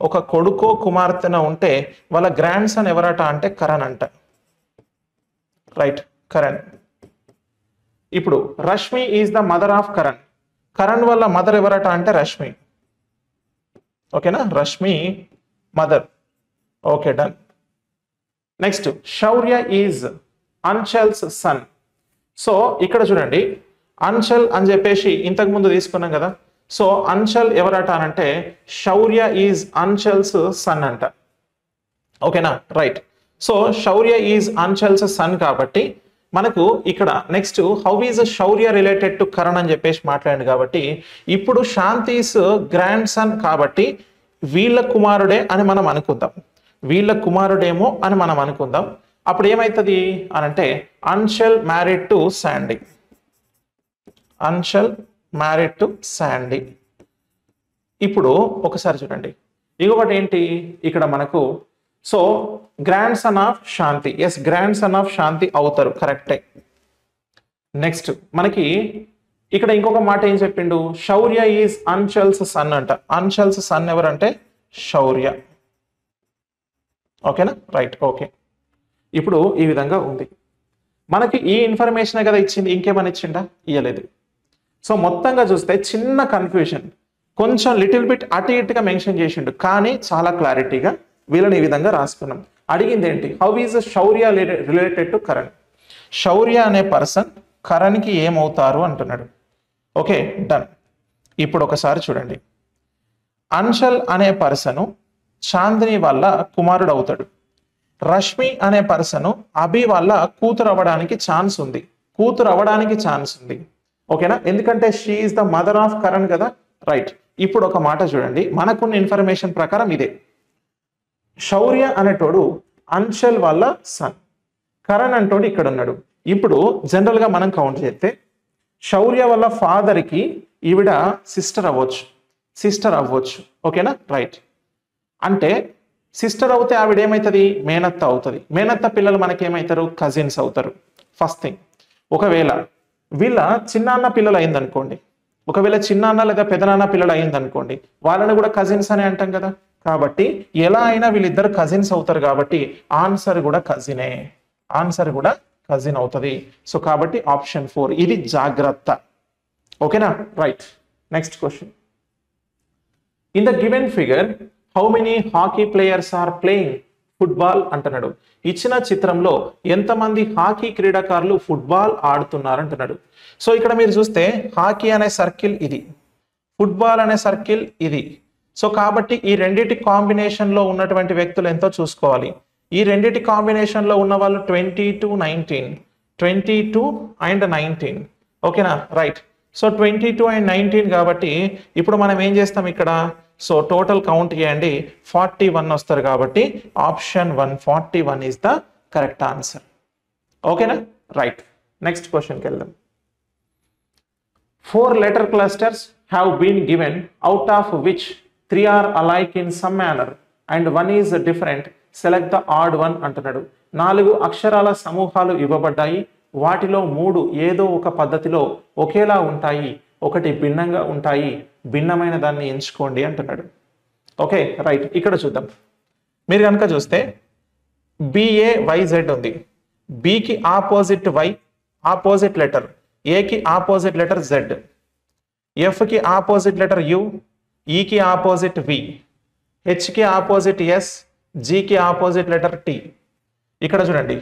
ఒక కొడుకో కుమార్తెన ఉంటే వాళ్ళ గ్రాండ్ సన్ ఎవరట అంటే కరణ్ అంట. రైట్, కరణ్. ఇప్పుడు Rashmi is the mother of Karan. Karan వల్ల మదర్ ఎవరట అంటే రష్మి. ఓకేనా, Rashmi mother. Okay, done. Next, Shaurya is Anchal's son. So ఇక్కడ చూడండి, అంచల్ అని చెప్పేసి ఇంతకు ముందు తీసుకున్నాం కదా. సో అంచల్ ఎవరట అనంటే శౌర్య ఈజ్ అంచల్స్ సన్ అంట. ఓకేనా, right. So Shaurya is Anchal's son కాబట్టి మనకు ఇక్కడ next how is Shaurya related to Karan అని చెప్పేసి మాట్లాడండి. కాబట్టి ఇప్పుడు శాంతిస్ గ్రాండ్ సన్ కాబట్టి వీళ్ళ కుమారుడే అని మనం అనుకుందాం. వీళ్ళ కుమారుడేమో అని మనం అనుకుందాం. అప్పుడు ఏమవుతుంది అనంటే Anchal married to Sandy. Anchal married to Sandy. ఇప్పుడు ఒకసారి చూడండి, ఇంకొకటి ఏంటి ఇక్కడ మనకు. So grandson of Shanti. Yes, grandson of Shanti అవుతారు, కరెక్టే. నెక్స్ట్ మనకి ఇక్కడ ఇంకొక మాట ఏం చెప్పిండు? శౌర్య ఈజ్ అంచల్స్ సన్ అంట. అంచల్స్ సన్ ఎవరంటే శౌర్య. ఓకేనా, రైట్. ఓకే, ఇప్పుడు ఈ విధంగా ఉంది. మనకి ఈ ఇన్ఫర్మేషన్ కదా ఇచ్చింది, ఇంకేమైనా ఇచ్చిండా? ఇయ్యలేదు. సో మొత్తంగా చూస్తే చిన్న కన్ఫ్యూజన్, కొంచెం లిటిల్ బిట్ అటు ఇటుగా మెన్షన్ చేసిండు, కానీ చాలా క్లారిటీగా వీళ్ళని ఈ విధంగా రాసుకున్నాం. అడిగింది ఏంటి? How is Shaurya related to Karan. Shaurya అనే పర్సన్ కరణ్కి ఏమవుతారు అంటున్నాడు. Okay, done. ఇప్పుడు ఒకసారి చూడండి, అంచల్ అనే పర్సను చాందిని వాళ్ళ కుమారుడు అవుతాడు. రష్మి అనే పర్సను అభి వాళ్ళ కూతురు అవ్వడానికి ఛాన్స్ ఉంది. ఓకేనా, ఎందుకంటే she is the mother of Karan కదా. రైట్. ఇప్పుడు ఒక మాట చూడండి, మనకున్న ఇన్ఫర్మేషన్ ప్రకారం ఇదే. శౌర్య అనేటోడు అంచల్ వాళ్ళ సన్, కరణ్ అంటోడు ఇక్కడ ఉన్నాడు. ఇప్పుడు జనరల్ గా మనం కౌంట్ చేస్తే శౌర్య వాళ్ళ ఫాదర్కి ఈవిడ సిస్టర్ అవ్వచ్చు. ఓకేనా, రైట్. అంటే సిస్టర్ అవుతే ఆవిడ ఏమవుతుంది, మేనత్త అవుతుంది. మేనత్త పిల్లలు మనకేమవుతారు, కజిన్స్ అవుతారు. First thing. ఒకవేళ వీళ్ళ చిన్నాన్న పిల్లలు అయిందనుకోండి, ఒకవేళ చిన్నాన్న లేదా పెదనాన్న పిల్లలు అయిందనుకోండి, వాళ్ళని కూడా కజిన్స్ అని అంటాం కదా. కాబట్టి ఎలా అయినా వీళ్ళిద్దరు కజిన్స్ అవుతారు కాబట్టి ఆన్సర్ కూడా కజిన్ అవుతుంది. సో కాబట్టి ఆప్షన్ 4 ఇది జాగ్రత్త. ఓకేనా, right. Next question. In the given figure how many hockey players are playing football అంటున్నాడు. ఇచ్చిన చిత్రంలో ఎంతమంది హాకీ క్రీడాకారులు ఫుట్బాల్ ఆడుతున్నారు అంటున్నాడు. సో ఇక్కడ మీరు చూస్తే హాకీ అనే సర్కిల్ ఇది, ఫుట్బాల్ అనే సర్కిల్ ఇది. సో కాబట్టి ఈ రెండింటి కాంబినేషన్ లో ఉన్నటువంటి వ్యక్తులు ఎంతో చూసుకోవాలి. ఈ రెండింటి కాంబినేషన్ లో ఉన్న వాళ్ళు 22 and 19. ఓకేనా, రైట్. సో 22 and 19 కాబట్టి ఇప్పుడు మనం ఏం చేస్తాం ఇక్కడ, సో టోటల్ కౌంట్ చేయండి, 41 వస్తారు. కాబట్టి option 1 41 is the correct answer. ఓకేనా, రైట్. నెక్స్ట్ క్వశ్చన్కి వెళ్దాం. 4 letter clusters have been given, out of which 3 are alike in some manner and 1 is different. Select the odd one అంటున్నాడు. 4 అక్షరాల సమూహాలు ఇవ్వబడ్డాయి, వాటిలో 3 ఏదో ఒక పద్ధతిలో ఒకేలా ఉంటాయి, 1 భిన్నంగా ఉంటాయి, భిన్నమైన దాన్ని ఎంచుకోండి అంటున్నాడు. Okay, right. ఇక్కడ చూద్దాం. మీరు కనుక చూస్తే BAYZ ఉంది. బికి ఆపోజిట్ Y ఆపోజిట్ లెటర్, ఏకి ఆపోజిట్ లెటర్ Z, ఎఫ్కి ఆపోజిట్ లెటర్ U, ఈకి ఆపోజిట్ V, హెచ్కి ఆపోజిట్ S, జీకి ఆపోజిట్ లెటర్ T. ఇక్కడ చూడండి,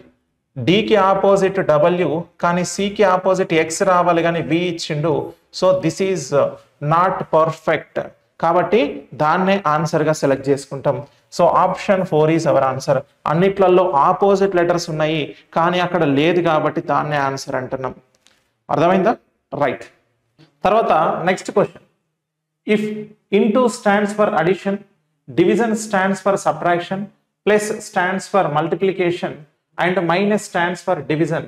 డికి ఆపోజిట్ W కానీ సికి ఆపోజిట్ X రావాలి కానీ V ఇచ్చిండు. So this is not perfect. కాబట్టి దాన్నే ఆన్సర్గా సెలెక్ట్ చేసుకుంటాం. So option 4 is our answer. అన్నిట్లలో ఆపోజిట్ లెటర్స్ ఉన్నాయి కానీ అక్కడ లేదు కాబట్టి దాన్నే ఆన్సర్ అంటున్నాం. అర్థమైందా, రైట్. తర్వాత next question. If into stands for addition, division stands for subtraction, plus stands for multiplication and minus stands for division,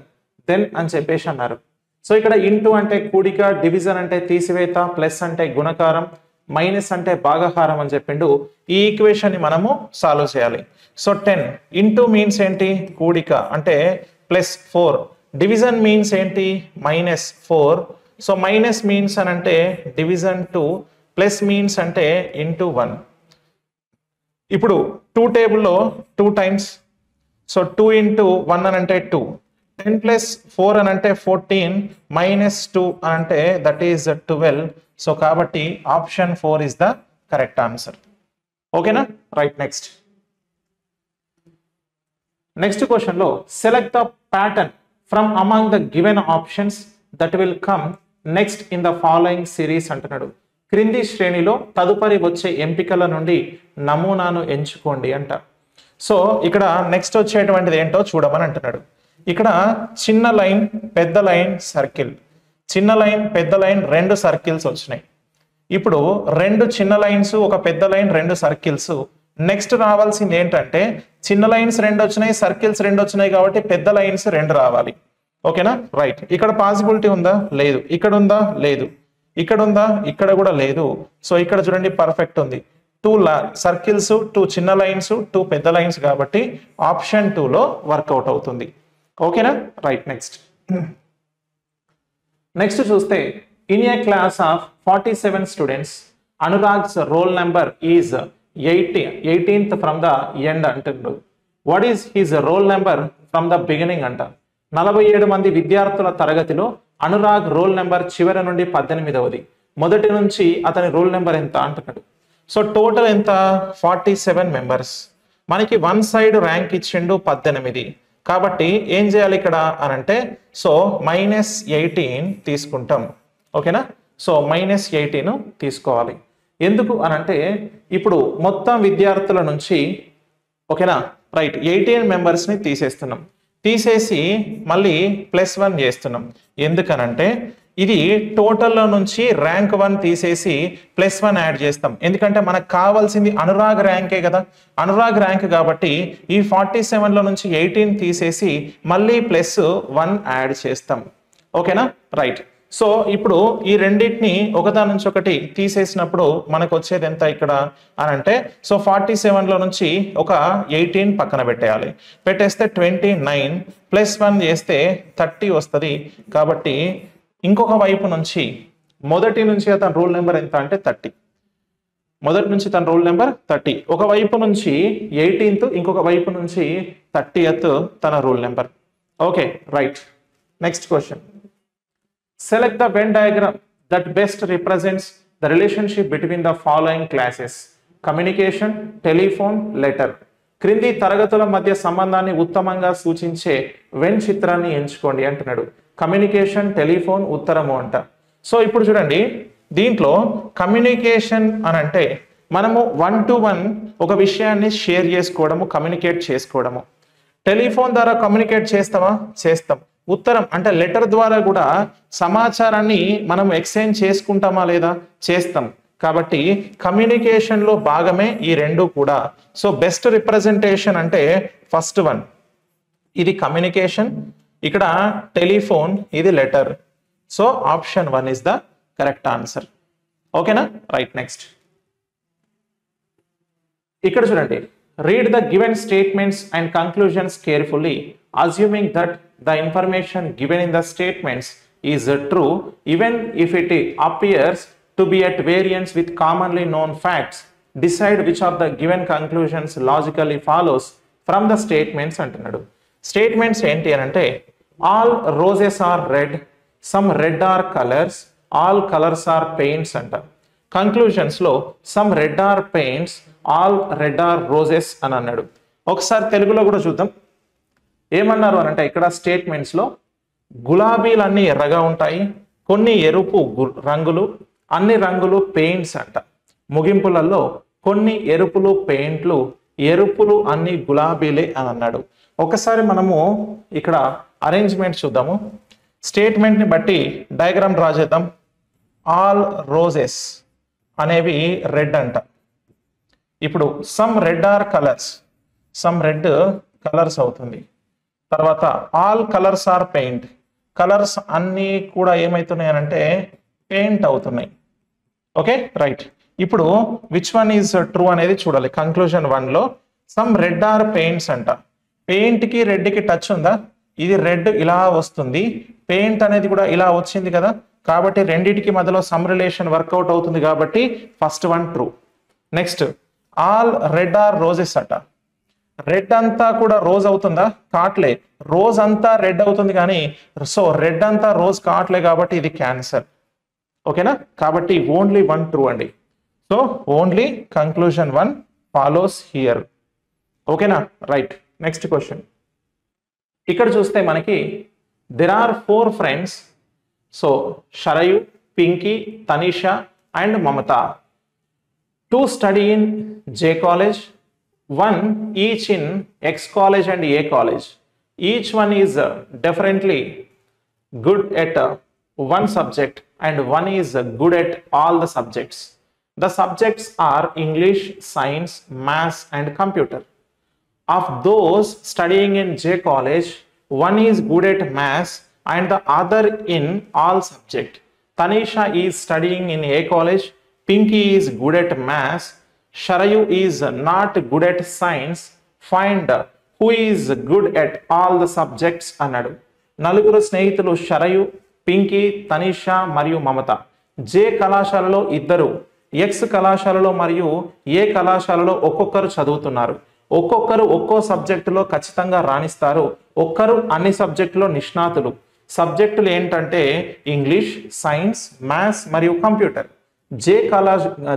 then అని చెప్పేసి అన్నారు. సో ఇక్కడ ఇంటూ అంటే కూడిక, డివిజన్ అంటే తీసివేత, ప్లస్ అంటే గుణకారం, మైనస్ అంటే భాగహారం అని చెప్పిండు. ఈ ఈక్వేషన్ ని మనము సాల్వ్ చేయాలి. సో 10 ఇంటూ మీన్స్ ఏంటి, కూడిక అంటే +4, డివిజన్ మీన్స్ ఏంటి, -4. సో మైనస్ మీన్స్ అని అంటే డివిజన్ 2, ప్లస్ మీన్స్ అంటే ఇంటూ 1. ఇప్పుడు 2 టేబుల్లో 2 టైమ్స్, సో 2 ఇంటూ 1 అని అంటే 2, 10 + 4 అని అంటే 14, -2 అని అంటే దట్ ఈస్ 12. సో కాబట్టి option 4 is the correct answer. ఓకేనా, రైట్. నెక్స్ట్ క్వశ్చన్ లో select the pattern from among the given options that will come next in the following series అంటున్నాడు. క్రింది శ్రేణిలో తదుపరి వచ్చే ఎంపికల నుండి నమూనాను ఎంచుకోండి అంట. సో ఇక్కడ నెక్స్ట్ వచ్చేటువంటిది ఏంటో చూడమని అంటున్నాడు. ఇక్కడ చిన్న లైన్, పెద్ద లైన్, సర్కిల్, చిన్న లైన్, పెద్ద లైన్, 2 సర్కిల్స్ వచ్చినాయి. ఇప్పుడు 2 చిన్న లైన్స్, ఒక పెద్ద లైన్, 2 సర్కిల్స్. నెక్స్ట్ రావాల్సింది ఏంటంటే చిన్న లైన్స్ 2 వచ్చినాయి, సర్కిల్స్ 2 వచ్చినాయి కాబట్టి పెద్ద లైన్స్ 2 రావాలి. ఓకేనా, రైట్. ఇక్కడ పాసిబిలిటీ ఉందా, లేదు. ఇక్కడ ఉందా, లేదు. ఇక్కడ ఉందా, ఇక్కడ కూడా లేదు. సో ఇక్కడ చూడండి పర్ఫెక్ట్ ఉంది. 2 సర్కిల్స్, 2 చిన్న లైన్స్, 2 పెద్ద లైన్స్ కాబట్టి ఆప్షన్ 2లో వర్కౌట్ అవుతుంది. ఓకేనా, రైట్. నెక్స్ట్ చూస్తే in a class of 47 students, Anurag's roll number is 18th from the end అంటుండు. What is his roll number from the beginning అంట. 47 మంది విద్యార్థుల తరగతిలో అనురాగ్ రోల్ నెంబర్ చివరి నుండి 18వది, మొదటి నుంచి అతని రోల్ నెంబర్ ఎంత అంటున్నాడు. సో టోటల్ ఎంత, 47 మెంబర్స్. మనకి 1 సైడ్ ర్యాంక్ ఇచ్చిండు 18. కాబట్టి ఏం చేయాలి ఇక్కడ అని అంటే, సో -18 తీసుకుంటాం. ఓకేనా, సో -18 తీసుకోవాలి. ఎందుకు అని అంటే ఇప్పుడు మొత్తం విద్యార్థుల నుంచి, ఓకేనా, రైట్, 18 మెంబర్స్ని తీసేస్తున్నాం. తీసేసి మళ్ళీ +1 చేస్తున్నాం. ఎందుకనంటే ఇది టోటల్లో నుంచి ర్యాంక్ 1 తీసేసి +1 యాడ్ చేస్తాం. ఎందుకంటే మనకు కావాల్సింది అనురాగ్ ర్యాంకే కదా, అనురాగ్ ర్యాంక్ కాబట్టి ఈ 47లో నుంచి 18 తీసేసి మళ్ళీ +1 యాడ్ చేస్తాం. ఓకేనా, రైట్. సో ఇప్పుడు ఈ రెండింటిని ఒకదాని నుంచి ఒకటి తీసేసినప్పుడు మనకు వచ్చేది ఎంత ఇక్కడ అని అంటే, సో 47లో నుంచి ఒక 18 పక్కన పెట్టేయాలి. పెట్టేస్తే 29 ప్లస్ 1 చేస్తే 30 వస్తుంది. కాబట్టి ఇంకొక వైపు నుంచి మొదటి నుంచి అతని రూల్ నెంబర్ ఎంత అంటే 30. మొదటి నుంచి తన రూల్ నెంబర్ 30. ఒక వైపు నుంచి 18th, ఇంకొక వైపు నుంచి 30th తన rule number. Okay, right. Next question. Select the Venn diagram that best represents the relationship between the following classes: communication, telephone, letter. క్రింది తరగతుల మధ్య సంబంధాన్ని ఉత్తమంగా సూచించే వెన్ చిత్రాన్ని ఎంచుకోండి అంటున్నాడు. కమ్యూనికేషన్, టెలిఫోన్, ఉత్తరము అంట. సో ఇప్పుడు చూడండి, దీంట్లో కమ్యూనికేషన్ అని అంటే మనము 1-to-1 ఒక విషయాన్ని షేర్ చేసుకోవడము, కమ్యూనికేట్ చేసుకోవడము. టెలిఫోన్ ద్వారా కమ్యూనికేట్ చేస్తామా? చేస్తాం. ఉత్తరం అంటే లెటర్ ద్వారా కూడా సమాచారాన్ని మనం ఎక్స్చేంజ్ చేసుకుంటామా లేదా? చేస్తాం. కాబట్టి కమ్యూనికేషన్ లో భాగమే ఈ రెండు కూడా. సో బెస్ట్ రిప్రజెంటేషన్ అంటే ఫస్ట్ వన్, ఇది కమ్యూనికేషన్, ఇక్కడ టెలిఫోన్, ఇది letter. So option 1 is the correct answer. ఓకేనా? రైట్. నెక్స్ట్ ఇక్కడ చూడండి, read the given statements and conclusions carefully, assuming that the information given in the statements is true even if it appears to be at variance with commonly known facts. Decide which of the given conclusions logically follows from the statements అంటున్నాడు. Statements ఏంటి అని అంటే, all roses are red, some red are colors, all colors are paints అంట. Conclusions లో some red are paints, all red are roses అని అన్నాడు. ఒకసారి తెలుగులో కూడా చూద్దాం. ఏమన్నారు అని అంటే, ఇక్కడ స్టేట్మెంట్స్ లో గులాబీలన్నీ ఎర్రగా ఉంటాయి, కొన్ని ఎరుపు రంగులు, అన్ని రంగులు పెయింట్స్ అంట. ముగింపులలో కొన్ని ఎరుపులు పెయింట్లు, ఎరుపులు అన్ని గులాబీలే అని అన్నాడు. ఒకసారి మనము ఇక్కడ అరేంజ్మెంట్ చూద్దాము. స్టేట్మెంట్ ని బట్టి డయాగ్రామ్ డ్రా చేద్దాం. ఆల్ రోజెస్ అనేవి రెడ్ అంట. ఇప్పుడు some red are colours, some red colours అవుతుంది. తర్వాత all colours are paint, colours అన్నీ కూడా ఏమవుతున్నాయి అంటే పెయింట్ అవుతున్నాయి. Okay, right. ఇప్పుడు విచ్ వన్ ఈజ్ ట్రూ అనేది చూడాలి. కంక్లూజన్ 1లో సమ్ రెడ్ ఆర్ పెయింట్స్ అంట. పెయింట్ కి రెడ్ కి టచ్ ఉందా? ఇది రెడ్ ఇలా వస్తుంది, పెయింట్ అనేది కూడా ఇలా వచ్చింది కదా. కాబట్టి రెండిటికి మధ్యలో సమ్ రిలేషన్ వర్కౌట్ అవుతుంది కాబట్టి first one true. Next all red or roses అట. రెడ్ అంతా కూడా రోజ్ అవుతుందా? కాట్లే. రోజ్ అంతా రెడ్ అవుతుంది కానీ సో రెడ్ అంతా రోజ్ కాట్లే కాబట్టి ఇది క్యాన్సర్. ఓకేనా? కాబట్టి ఓన్లీ 1 ట్రూ అండి. So only conclusion 1 follows here. ఓకేనా? రైట్. Next question. ఇక్కడ చూస్తే మనకి there are 4 friends. So Sharayu, Pinky, Tanisha and Mamata. 2 study in J college, 1 each in X college and A college. Each one is differently good at one subject and one is good at all the subjects. The subjects are English, Science, Maths and Computer. Of those studying in J college, one is good at Maths and the other in all subjects. Tanisha is studying in A college, Pinky is good at Maths, Sharayu is not good at Science. Find who is good at all the subjects అన్నాడు. నలుగురు స్నేహితులు షరయు, పింకీ, తనిషా మరియు మమత జే కళాశాలలో ఇద్దరు, X కళాశాలలో మరియు ఏ కళాశాలలో ఒక్కొక్కరు చదువుతున్నారు. ఒక్కొక్కరు ఒక్కో సబ్జెక్టులో ఖచ్చితంగా రాణిస్తారు, ఒక్కరు అన్ని సబ్జెక్టులో నిష్ణాతులు. సబ్జెక్టులు ఏంటంటే ఇంగ్లీష్, సైన్స్, మ్యాథ్స్ మరియు కంప్యూటర్.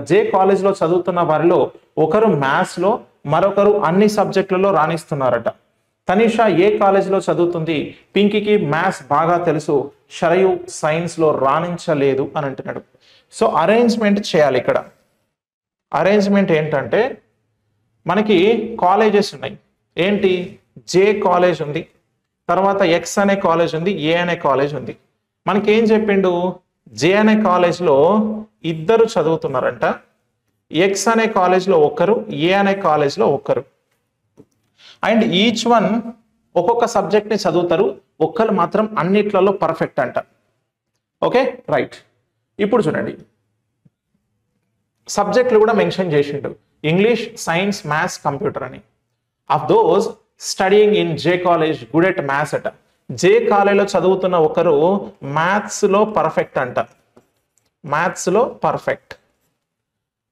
జే కాలేజ్లో చదువుతున్న వారిలో ఒకరు మ్యాథ్స్లో, మరొకరు అన్ని సబ్జెక్టులలో రాణిస్తున్నారట. తనిషా ఏ కాలేజ్లో చదువుతుంది, పింకీకి మ్యాథ్స్ బాగా తెలుసు, షరయు సైన్స్లో రాణించలేదు అని అంటున్నాడు. సో అరేంజ్మెంట్ చేయాలి. ఇక్కడ అరేంజ్మెంట్ ఏంటంటే మనకి కాలేజెస్ ఉన్నాయి. ఏంటి? జే కాలేజ్ ఉంది, తర్వాత ఎక్స్ అనే కాలేజ్ ఉంది, ఏ అనే కాలేజ్ ఉంది. మనకి ఏం చెప్పిండు? జే అనే కాలేజ్లో ఇద్దరు చదువుతున్నారంట, ఎక్స్ అనే కాలేజ్లో ఒకరు, ఏ అనే కాలేజ్లో ఒకరు. అండ్ ఈచ్ వన్ ఒక్కొక్క సబ్జెక్ట్ని చదువుతారు, ఒక్కరు మాత్రం అన్నిట్లలో పర్ఫెక్ట్ అంట. Okay right. ఇప్పుడు చూడండి సబ్జెక్టులు కూడా మెన్షన్ చేసిండు, ఇంగ్లీష్, సైన్స్, మ్యాథ్స్, కంప్యూటర్ అని. Of those studying in J college good at maths అట. జే కాలేజ్లో చదువుతున్న ఒకరు మ్యాథ్స్లో పర్ఫెక్ట్ అంట, మ్యాథ్స్లో perfect.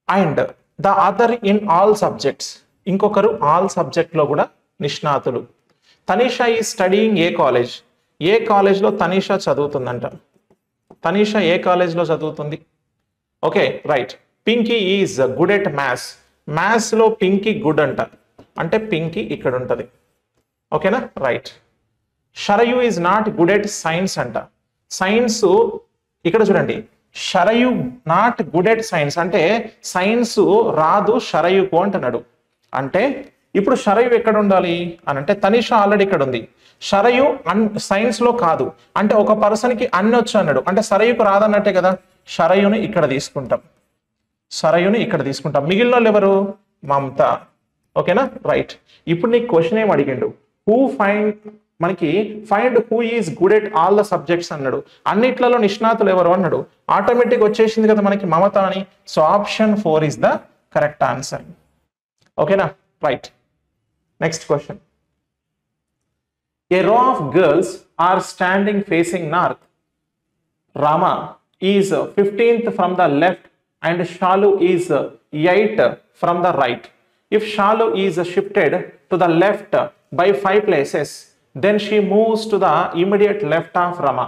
And the other in all subjects, ఇంకొకరు ఆల్ సబ్జెక్ట్లో కూడా నిష్ణాతులు. తనీషా ఈ స్టడీయింగ్ ఏ కాలేజ్, ఏ కాలేజ్లో తనీషా చదువుతుందంట. తనీషా ఏ కాలేజ్లో చదువుతుంది? Okay right. Pinky is good at maths, మ్యాథ్స్లో పింకీ గుడ్ అంట, అంటే పింకీ ఇక్కడ ఉంటుంది. ఓకేనా right. Sharayu is not good at science అంట. సైన్స్ ఇక్కడ చూడండి, Sharayu not good at science అంటే సైన్స్ రాదు షరయుకు అంటున్నాడు. అంటే ఇప్పుడు షరయు ఎక్కడ ఉండాలి అని అంటే తనిషా ఆల్రెడీ ఇక్కడ ఉంది, షరయు సైన్స్ లో కాదు అంటే ఒక పర్సన్ కి అన్ని వచ్చు అన్నాడు అంటే షరయుకు రాదన్నట్టే కదా. షరయుని ఇక్కడ తీసుకుంటాం, షరయుని ఇక్కడ తీసుకుంటాం. మిగిలిన వాళ్ళు ఎవరు? మమత. ఓకేనా రైట్. ఇప్పుడు నీకు క్వశ్చన్ ఏం అడిగిండు, హూ ఫైండ్, మనకి find who is good at all the subjects అన్నాడు. అన్నిట్లలో నిష్ణాతులు ఎవరు అన్నాడు. ఆటోమేటిక్ వచ్చేసింది కదా మనకి మమత అని. So option 4 is the correct answer. ఓకేనా right. Next question. A row of girls are standing facing north. Rama is 15th from the left and Shalu is 8th from the right. If Shalu is shifted to the left by 5 places, then she moves to the immediate left of Rama.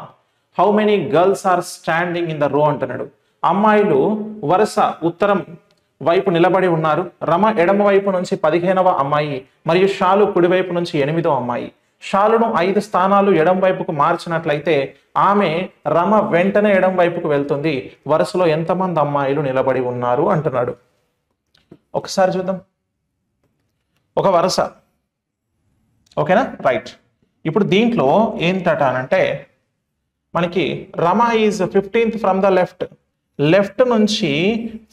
How many girls are standing in the row అంటున్నాడు. అమ్మాయిలు వరుస ఉత్తరం వైపు నిలబడి ఉన్నారు. రమ ఎడమ వైపు నుంచి 15వ అమ్మాయి మరియు షాలు కుడివైపు నుంచి 8వ అమ్మాయి. షాలును 5 స్థానాలు ఎడం వైపుకు మార్చినట్లయితే ఆమె రమ వెంటనే ఎడం వైపుకు వెళ్తుంది. వరుసలో ఎంతమంది అమ్మాయిలు నిలబడి ఉన్నారు అంటున్నాడు. ఒకసారి చూద్దాం. ఒక వరుస. ఓకేనా రైట్. ఇప్పుడు దీంట్లో ఏంటట అనంటే మనకి Rama is 15th from the left, left నుంచి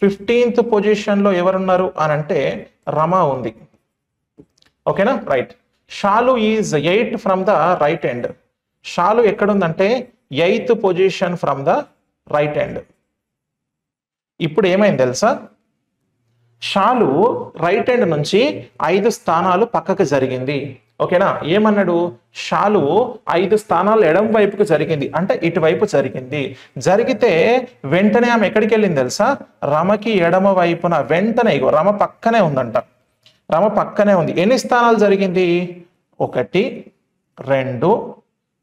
15th పొజిషన్లో ఎవరున్నారు అని అంటే రమ ఉంది. ఓకేనా right. Shalu is 8th from the right end, Shalu ఎక్కడుందంటే 8th position from the right end. ఇప్పుడు ఏమైంది తెలుసా, షాలు రైట్ ఎండ్ నుంచి 5 స్థానాలు పక్కకు జరిగింది. ఓకేనా ఏమన్నాడు, షాలు 5 స్థానాలు ఎడం వైపుకు జరిగింది అంటే ఇటువైపు జరిగింది. జరిగితే వెంటనే ఆమె ఎక్కడికి వెళ్ళింది తెలుసా, రమకి ఎడమ వైపున వెంటనే రమ పక్కనే ఉందంట, రమ పక్కనే ఉంది. ఎన్ని స్థానాలు జరిగింది? 1 2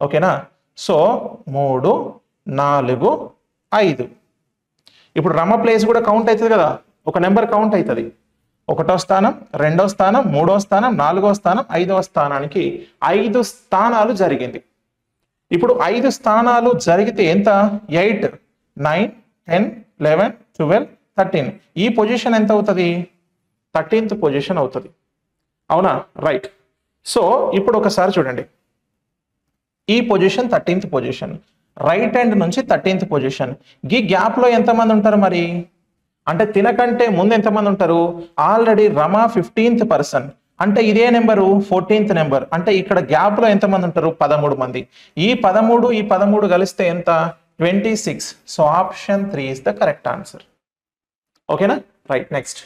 ఓకేనా. సో 3 4 5. ఇప్పుడు రమ ప్లేస్ కూడా కౌంట్ అవుతుంది కదా, ఒక నెంబర్ కౌంట్ అవుతుంది. 1వ స్థానం, 2వ స్థానం, 3వ స్థానం, 4వ స్థానం, 5వ స్థానానికి 5 స్థానాలు జరిగింది. ఇప్పుడు 5 స్థానాలు జరిగితే ఎంత? 8 9 10 11 12 13. ఈ పొజిషన్ ఎంత అవుతుంది? 13th పొజిషన్ అవుతుంది. అవునా రైట్. సో ఇప్పుడు ఒకసారి చూడండి, ఈ position 13th position, right hand నుంచి 13th పొజిషన్. ఈ గ్యాప్ లో ఎంతమంది ఉంటారు మరి అంటే తినకంటే ముందు ఎంతమంది ఉంటారు? ఆల్రెడీ రమ 15th పర్సన్ అంటే ఇదే నెంబరు 14th నెంబర్ అంటే ఇక్కడ గ్యాప్ లో ఎంతమంది ఉంటారు? 13 మంది. ఈ 13 కలిస్తే ఎంత? 26. So option 3 is the correct answer. ఓకేనా రైట్. నెక్స్ట్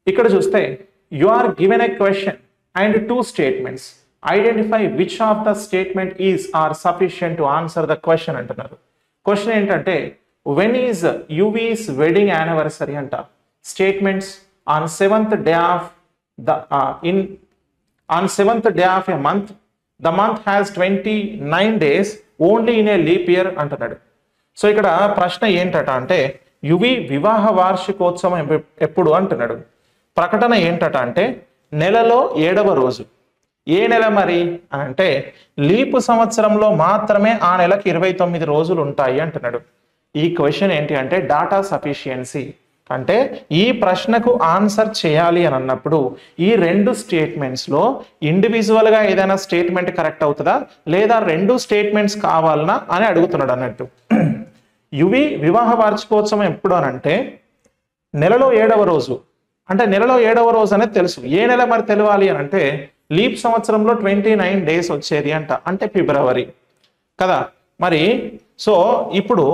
ఇక్కడ చూస్తే you are given a question and 2 statements, identify which of the statement is are sufficient to answer the question అంటున్నారు. క్వశ్చన్ ఏంటంటే when is UV's wedding anniversary అంట. Statements on 7th day of the on 7th day of a month, the month has 29 days only in a leap year అంటున్నాడు. So ఇక్కడ ప్రశ్న ఏంటట అంటే UV వివాహ వార్షికోత్సవం ఎప్పుడు అంటున్నాడు. ప్రకటన ఏంటట అంటే నెలలో 7వ రోజు. ఏ నెల మరి అని అంటే లీపు సంవత్సరంలో మాత్రమే ఆ నెలకి 29 రోజులు ఉంటాయి అంటున్నాడు. ఈ క్వశ్చన్ ఏంటి అంటే డాటా సఫిషియన్సీ అంటే ఈ ప్రశ్నకు ఆన్సర్ చేయాలి అని అన్నప్పుడు ఈ 2 స్టేట్మెంట్స్లో ఇండివిజువల్గా ఏదైనా స్టేట్మెంట్ కరెక్ట్ అవుతుందా లేదా 2 స్టేట్మెంట్స్ కావాలనా అని అడుగుతున్నాడు అన్నట్టు. యువి వివాహ వార్షికోత్సవం ఎప్పుడు అని అంటే నెలలో 7వ రోజు అంటే నెలలో 7వ రోజు అనేది తెలుసు. ఏ నెల మరి తెలవాలి అని అంటే లీప్ సంవత్సరంలో 29 డేస్ వచ్చేది అంట అంటే ఫిబ్రవరి కదా. మరి సో ఇప్పుడు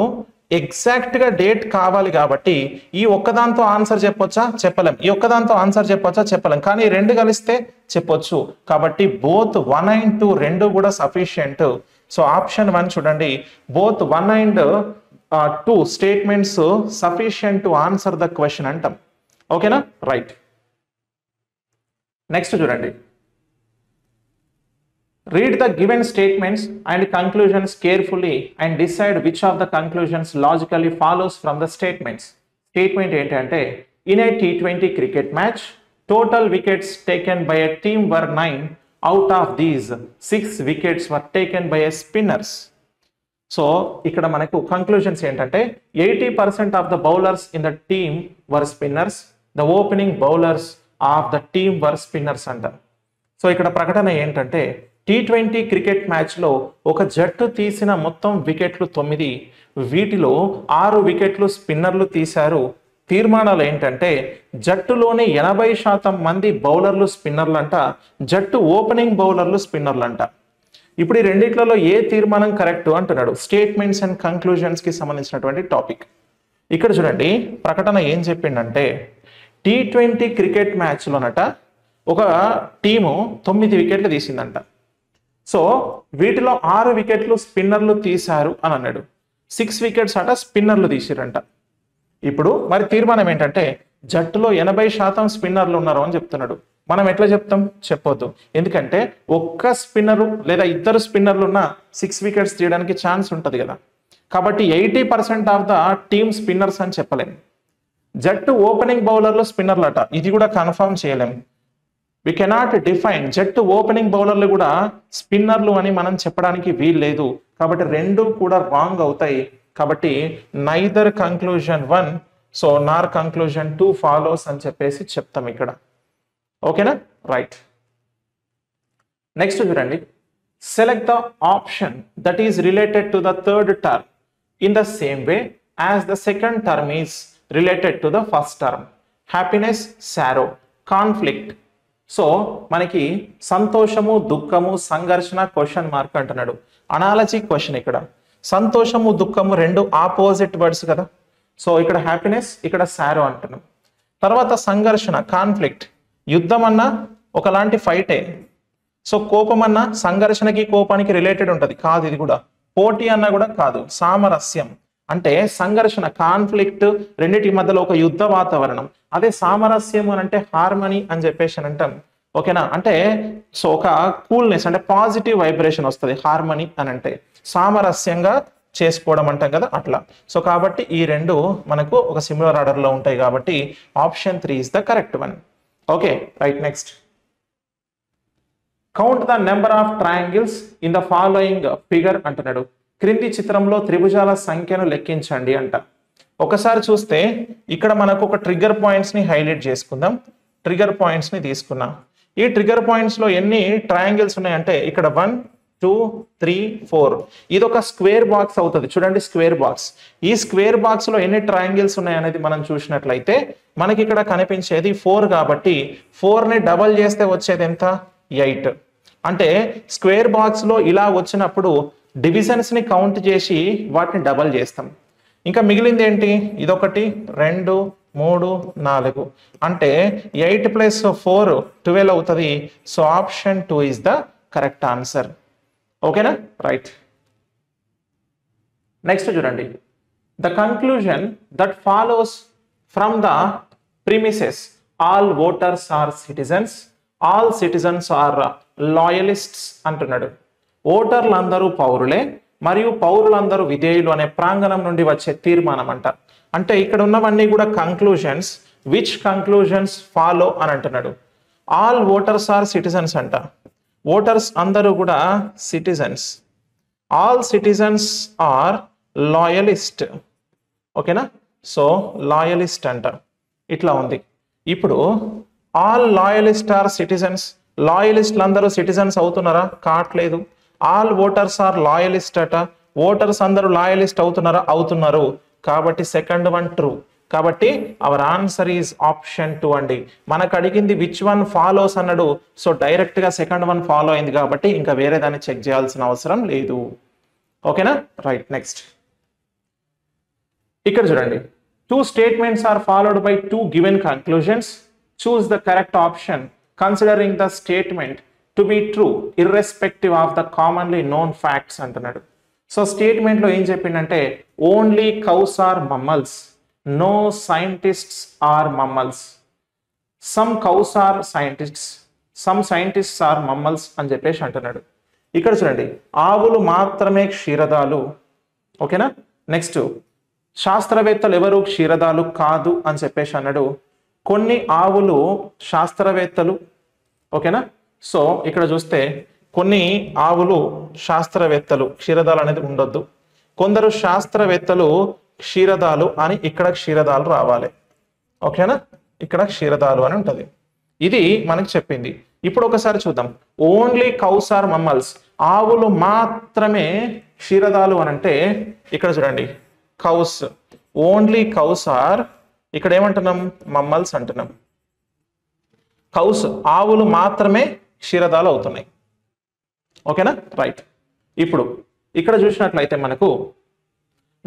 ఎగ్జాక్ట్గా డేట్ కావాలి కాబట్టి ఈ ఒక్కదాంతో ఆన్సర్ చెప్పొచ్చా? చెప్పలేం. ఈ ఒక్కదాంతో ఆన్సర్ చెప్పొచ్చా? చెప్పలేం. కానీ రెండు కలిస్తే చెప్పొచ్చు. కాబట్టి బోత్ 1 and 2 రెండు కూడా సఫిషియంట్. సో ఆప్షన్ 1 చూడండి, both 1 and 2 statements sufficient to answer the question అంటాం. ఓకేనా? రైట్. నెక్స్ట్ చూడండి, read the given statements and conclusions carefully and decide which of the conclusions logically follows from the statements. Statement ఏంటంటే, in a T20 cricket match, total wickets taken by a team were 9. Out of these, 6 wickets were taken by a spinners. So ఇక్కడ మనకు conclusions ఏంటంటే 80% of the bowlers in the team were spinners, the opening bowlers of the team were spinners అంటారు. So ఇక్కడ ప్రకటన ఏంటంటే T20 cricket మ్యాచ్లో ఒక జట్టు తీసిన మొత్తం వికెట్లు 9, వీటిలో 6 వికెట్లు స్పిన్నర్లు తీశారు. తీర్మానాలు ఏంటంటే జట్టులోని 80% మంది బౌలర్లు స్పిన్నర్లంట, జట్టు ఓపెనింగ్ బౌలర్లు స్పిన్నర్లంట. ఇప్పుడు ఈ రెండిట్లలో ఏ తీర్మానం కరెక్ట్ అంటున్నాడు. స్టేట్మెంట్స్ అండ్ కంక్లూజన్స్ కి సంబంధించినటువంటి టాపిక్. ఇక్కడ చూడండి, ప్రకటన ఏం చెప్పిండంటే T20 క్రికెట్ మ్యాచ్లోనట ఒక టీము 9 వికెట్లు తీసిందంట. సో వీటిలో 6 వికెట్లు స్పిన్నర్లు తీశారు అని అన్నాడు. 6 వికెట్స్ అట స్పిన్నర్లు తీసిరంట. ఇప్పుడు మరి తీర్మానం ఏంటంటే జట్టులో 80% స్పిన్నర్లు ఉన్నారు అని చెప్తున్నాడు. మనం ఎట్లా చెప్తాం? చెప్పొద్దు. ఎందుకంటే ఒక్క స్పిన్నరు లేదా ఇద్దరు స్పిన్నర్లు ఉన్న 6 వికెట్స్ తీయడానికి ఛాన్స్ ఉంటుంది కదా. కాబట్టి 80% ఆఫ్ ద టీమ్ స్పిన్నర్స్ అని చెప్పలేము. జట్టు ఓపెనింగ్ బౌలర్లు స్పిన్నర్లు అట, ఇది కూడా కన్ఫర్మ్ చేయలేము. వి కెనాట్ డిఫైన్ జట్టు ఓపెనింగ్ బౌలర్లు కూడా స్పిన్నర్లు అని మనం చెప్పడానికి వీలు లేదు. కాబట్టి రెండు కూడా రాంగ్ అవుతాయి. కాబట్టి నైదర్ కంక్లూజన్ 1 సో నార్ కంక్లూజన్ 2 ఫాలోస్ అని చెప్పేసి చెప్తాం ఇక్కడ. ఓకేనా? రైట్. నెక్స్ట్ చూడండి, select the option that is related to the third term in the same way as the second term is related to the first term. Happiness, sorrow, conflict. So మనకి సంతోషము, దుఃఖము, సంఘర్షణ క్వశ్చన్ మార్క్ అంటున్నాడు. Analogy question. ఇక్కడ సంతోషము, దుఃఖము రెండు opposite words కదా. సో ఇక్కడ హ్యాపీనెస్, ఇక్కడ సారో అంటున్నాం. తర్వాత సంఘర్షణ, కాన్ఫ్లిక్ట్. యుద్ధం అన్నా ఒకలాంటి ఫైటే. సో కోపం అన్నా సంఘర్షణకి కోపానికి రిలేటెడ్ ఉంటుంది కాదు. ఇది కూడా పోటీ అన్నా కూడా కాదు. సామరస్యం అంటే సంఘర్షణ, కాన్ఫ్లిక్ట్ రెండింటి మధ్యలో ఒక యుద్ధ వాతావరణం. అదే సామరస్యం అని అంటే హార్మనీ అని చెప్పేసి అంటాం. ఓకేనా? అంటే సో ఒక కూల్నెస్ అంటే పాజిటివ్ వైబ్రేషన్ వస్తుంది హార్మనీ అని అంటే. సామరస్యంగా చేసుకోవడం అంటాం కదా, అట్లా. సో కాబట్టి ఈ రెండు మనకు ఒక సిమిలర్ ఆర్డర్ లో ఉంటాయి. కాబట్టి option 3 is the correct one. Okay, right. Next, count the number of triangles in the following figure అంటున్నాడు. క్రింది చిత్రంలో త్రిభుజాల సంఖ్యను లెక్కించండి అంట. ఒకసారి చూస్తే ఇక్కడ మనకు ఒక ట్రిగ్గర్ పాయింట్స్ ని హైలైట్ చేసుకుందాం. ట్రిగ్గర్ పాయింట్స్ ని తీసుకున్నాం. ఈ ట్రిగ్గర్ పాయింట్స్ లో ఎన్ని ట్రయాంగిల్స్ ఉన్నాయంటే ఇక్కడ 1 2 3 4. ఇది ఒక స్క్వేర్ బాక్స్ అవుతుంది. చూడండి, స్క్వేర్ బాక్స్. ఈ స్క్వేర్ బాక్స్ లో ఎన్ని ట్రయాంగిల్స్ ఉన్నాయనేది మనం చూసినట్లయితే మనకి ఇక్కడ కనిపించేది 4 కాబట్టి 4ని డబల్ చేస్తే వచ్చేది ఎంత? 8. అంటే స్క్వేర్ బాక్స్ లో ఇలా వచ్చినప్పుడు డివిజన్స్ ని కౌంట్ చేసి వాటిని డబల్ చేస్తాం. ఇంకా మిగిలింది ఏంటి? ఇదొకటి, 2 3 4. అంటే 8 + 4 12 అవుతుంది. So option 2 is the correct answer. ఓకేనా? రైట్. నెక్స్ట్ చూడండి, the conclusion that follows from the premises all voters are citizens, all citizens are loyalists అంటున్నాడు. ఓటర్లందరూ పౌరులే మరియు పౌరులందరూ విధేయులు అనే ప్రాంగణం నుండి వచ్చే తీర్మానం అంట. అంటే ఇక్కడ ఉన్నవన్నీ కూడా కంక్లూజన్స్. విచ్ కంక్లూజన్స్ ఫాలో అని అంటున్నాడు. ఆల్ ఓటర్స్ ఆర్ సిటిజన్స్ అంట. ఓటర్స్ అందరూ కూడా citizens. All citizens are loyalist. ఓకేనా? సో లాయలిస్ట్ అంట. ఇట్లా ఉంది. ఇప్పుడు ఆల్ లాయలిస్ట్ ఆర్ సిటిజన్స్, లాయలిస్టులు అందరూ సిటిజన్స్ అవుతున్నారా? కావట్లేదు. ఆల్ ఓటర్స్ ఆర్ లాయలిస్ట్ అట. ఓటర్స్ అందరూ లాయలిస్ట్ అవుతున్నారా? అవుతున్నారు. కాబట్టి సెకండ్ వన్ ట్రూ. కాబట్టి అవర్ ఆన్సర్ ఈజ్ ఆప్షన్ 2 అండి. మనకు అడిగింది విచ్ వన్ ఫాలోస్ అన్నాడు. సో డైరెక్ట్ గా సెకండ్ వన్ ఫాలో అయింది కాబట్టి ఇంకా వేరే దాన్ని చెక్ చేయాల్సిన అవసరం లేదు. ఓకేనా రైట్ నెక్స్ట్ ఇక్కడ చూడండి 2 statements are followed by 2 given conclusions. Choose the correct option considering the statement to be true irrespective of the commonly known facts అంటున్నాడు. సో స్టేట్మెంట్ లో ఏం చెప్పిండంటే only cows are mammals, no scientists are mammals, some cows are scientists, some scientists are mammals అని చెప్పేసి అంటున్నాడు. ఇక్కడ చూడండి ఆవులు మాత్రమే క్షీరదాలు. ఓకేనా నెక్స్ట్ శాస్త్రవేత్తలు ఎవరు క్షీరదాలు కాదు అని చెప్పేసి అన్నాడు. కొన్ని ఆవులు శాస్త్రవేత్తలు. ఓకేనా సో ఇక్కడ చూస్తే కొన్ని ఆవులు శాస్త్రవేత్తలు, క్షీరదాలు అనేది ఉండొద్దు. కొందరు శాస్త్రవేత్తలు క్షీరదాలు అని ఇక్కడ క్షీరదాలు రావాలి. ఓకేనా ఇక్కడ క్షీరదాలు అని ఉంటది. ఇది మనకి చెప్పింది. ఇప్పుడు ఒకసారి చూద్దాం. ఓన్లీ కౌస్ ఆర్ మమ్మల్స్, ఆవులు మాత్రమే క్షీరదాలు అని అంటే ఇక్కడ చూడండి కౌస్, ఓన్లీ కౌస్ ఆర్, ఇక్కడ ఏమంటున్నాం మమ్మల్స్ అంటున్నాం. కౌస్ ఆవులు మాత్రమే క్షీరదాలు అవుతున్నాయి. ఓకేనా రైట్. ఇప్పుడు ఇక్కడ చూసినట్లయితే మనకు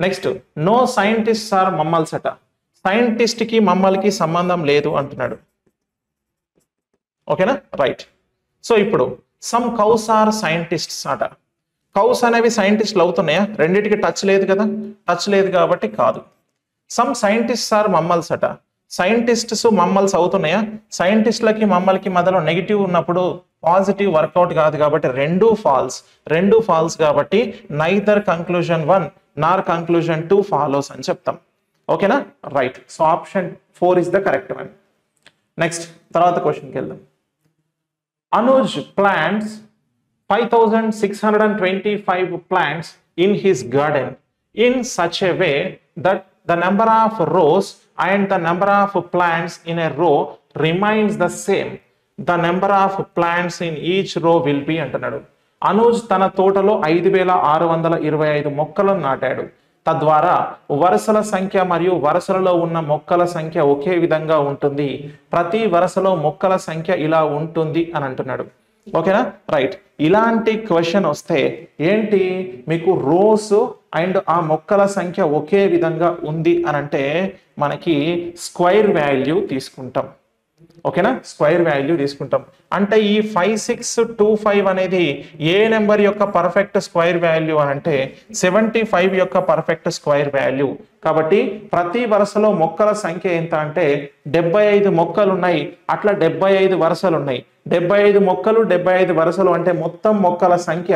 next no scientist are mammals అట. సైంటిస్ట్ కి మమ్మల్కి సంబంధం లేదు అంటున్నాడు. ఓకేనా రైట్. సో ఇప్పుడు సమ్ కౌస్ ఆర్ సైంటిస్ట్స్ అట. కౌస్ అనేవి సైంటిస్టులు అవుతున్నాయా? రెండింటికి టచ్ లేదు కదా, టచ్ లేదు కాబట్టి కాదు. సమ్ సైంటిస్ట్స్ ఆర్ మమ్మల్స్ అట. సైంటిస్ట్స్ మమ్మల్స్ అవుతున్నాయా? సైంటిస్టులకి మమ్మల్కి మధ్యలో నెగిటివ్ ఉన్నప్పుడు పాజిటివ్ వర్కౌట్ కాదు కాబట్టి రెండు ఫాల్స్ కాబట్టి నైదర్ కంక్లూజన్ 1 నార్ కంక్లూజన్ 2 ఫాలోస్ అని చెప్తాం. ఓకేనా right. So option 4 is the correct one. Next తర్వాత క్వశ్చన్కి వెళ్దాం. Anuj plants 5625 plants in his garden in such a way that the number of rows and the number of plants in a row remains the same. The number of plants in each row will be అంటున్నాడు. అనుజ్ తన తోటలో 5625 మొక్కలను నాటాడు. తద్వారా వరుసల సంఖ్య మరియు వరుసలలో ఉన్న మొక్కల సంఖ్య ఒకే విధంగా ఉంటుంది. ప్రతి వరుసలో మొక్కల సంఖ్య ఇలా ఉంటుంది అని అంటున్నాడు. ఓకేనా రైట్. ఇలాంటి క్వశ్చన్ వస్తే ఏంటి మీకు రోస్ అండ్ ఆ మొక్కల సంఖ్య ఒకే విధంగా ఉంది అని అంటే మనకి స్క్వేర్ వాల్యూ తీసుకుంటాం. ఓకేనా స్క్వేర్ వాల్యూ తీసుకుంటాం. అంటే ఈ 5625 అనేది ఏ నెంబర్ యొక్క పర్ఫెక్ట్ స్క్వేర్ వాల్యూ అని అంటే 75 యొక్క పర్ఫెక్ట్ స్క్వేర్ వాల్యూ. కాబట్టి ప్రతి వరుసలో మొక్కల సంఖ్య ఎంత అంటే 75 మొక్కలు ఉన్నాయి, అట్లా 75 వరుసలు ఉన్నాయి. 75 మొక్కలు 75 వరుసలు అంటే మొత్తం మొక్కల సంఖ్య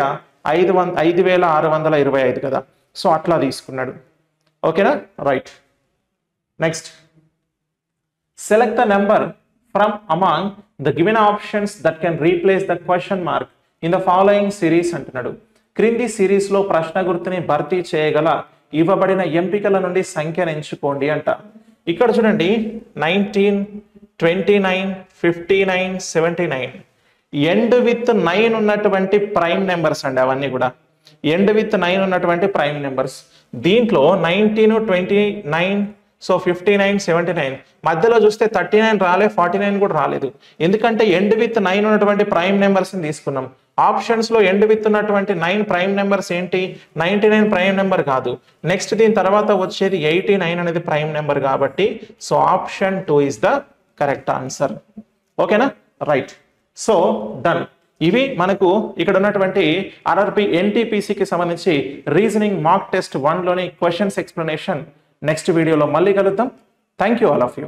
5625 కదా. సో అట్లా తీసుకున్నాడు. ఓకేనా right. Next select the number from among the given options that can replace the question mark in the following series అంటున్నాడు. క్రింది సిరీస్ లో ప్రశ్న గుర్తుని భర్తీ చేయగల ఇవ్వబడిన ఎంపికల నుండి సంఖ్యను ఎంచుకోండి అంట. ఇక్కడ చూడండి 19, 29, 59, 79 ఎండ్ విత్ 9 ఉన్నటువంటి ప్రైమ్ నెంబర్స్ అండి. అవన్నీ కూడా ఎండ్ విత్ 9 ఉన్నటువంటి ప్రైమ్ నెంబర్స్. దీంట్లో 19, 29, సో 59, 79 మధ్యలో చూస్తే 39 రాలే, 49 కూడా రాలేదు. ఎందుకంటే ఎండ్ విత్ 9 ఉన్నటువంటి ప్రైమ్ నెంబర్స్ ని తీసుకున్నాం. ఆప్షన్స్ లో ఎండ్ విత్ ఉన్నటువంటి 9 ప్రైమ్ నెంబర్స్ ఏంటి? 99 ప్రైమ్ నెంబర్ కాదు. నెక్స్ట్ దీని తర్వాత వచ్చేది 89 అనేది ప్రైమ్ నెంబర్ కాబట్టి so option 2 is the correct answer. ఓకేనా రైట్. So done. ఇవి మనకు ఇక్కడ ఉన్నటువంటి RRB NTPCకి సంబంధించి రీజనింగ్ మార్క్ టెస్ట్ 1 లోని క్వశ్చన్స్ ఎక్స్ప్లెనేషన్. నెక్స్ట్ వీడియోలో మళ్ళీ కలుద్దాం. Thank you all of you.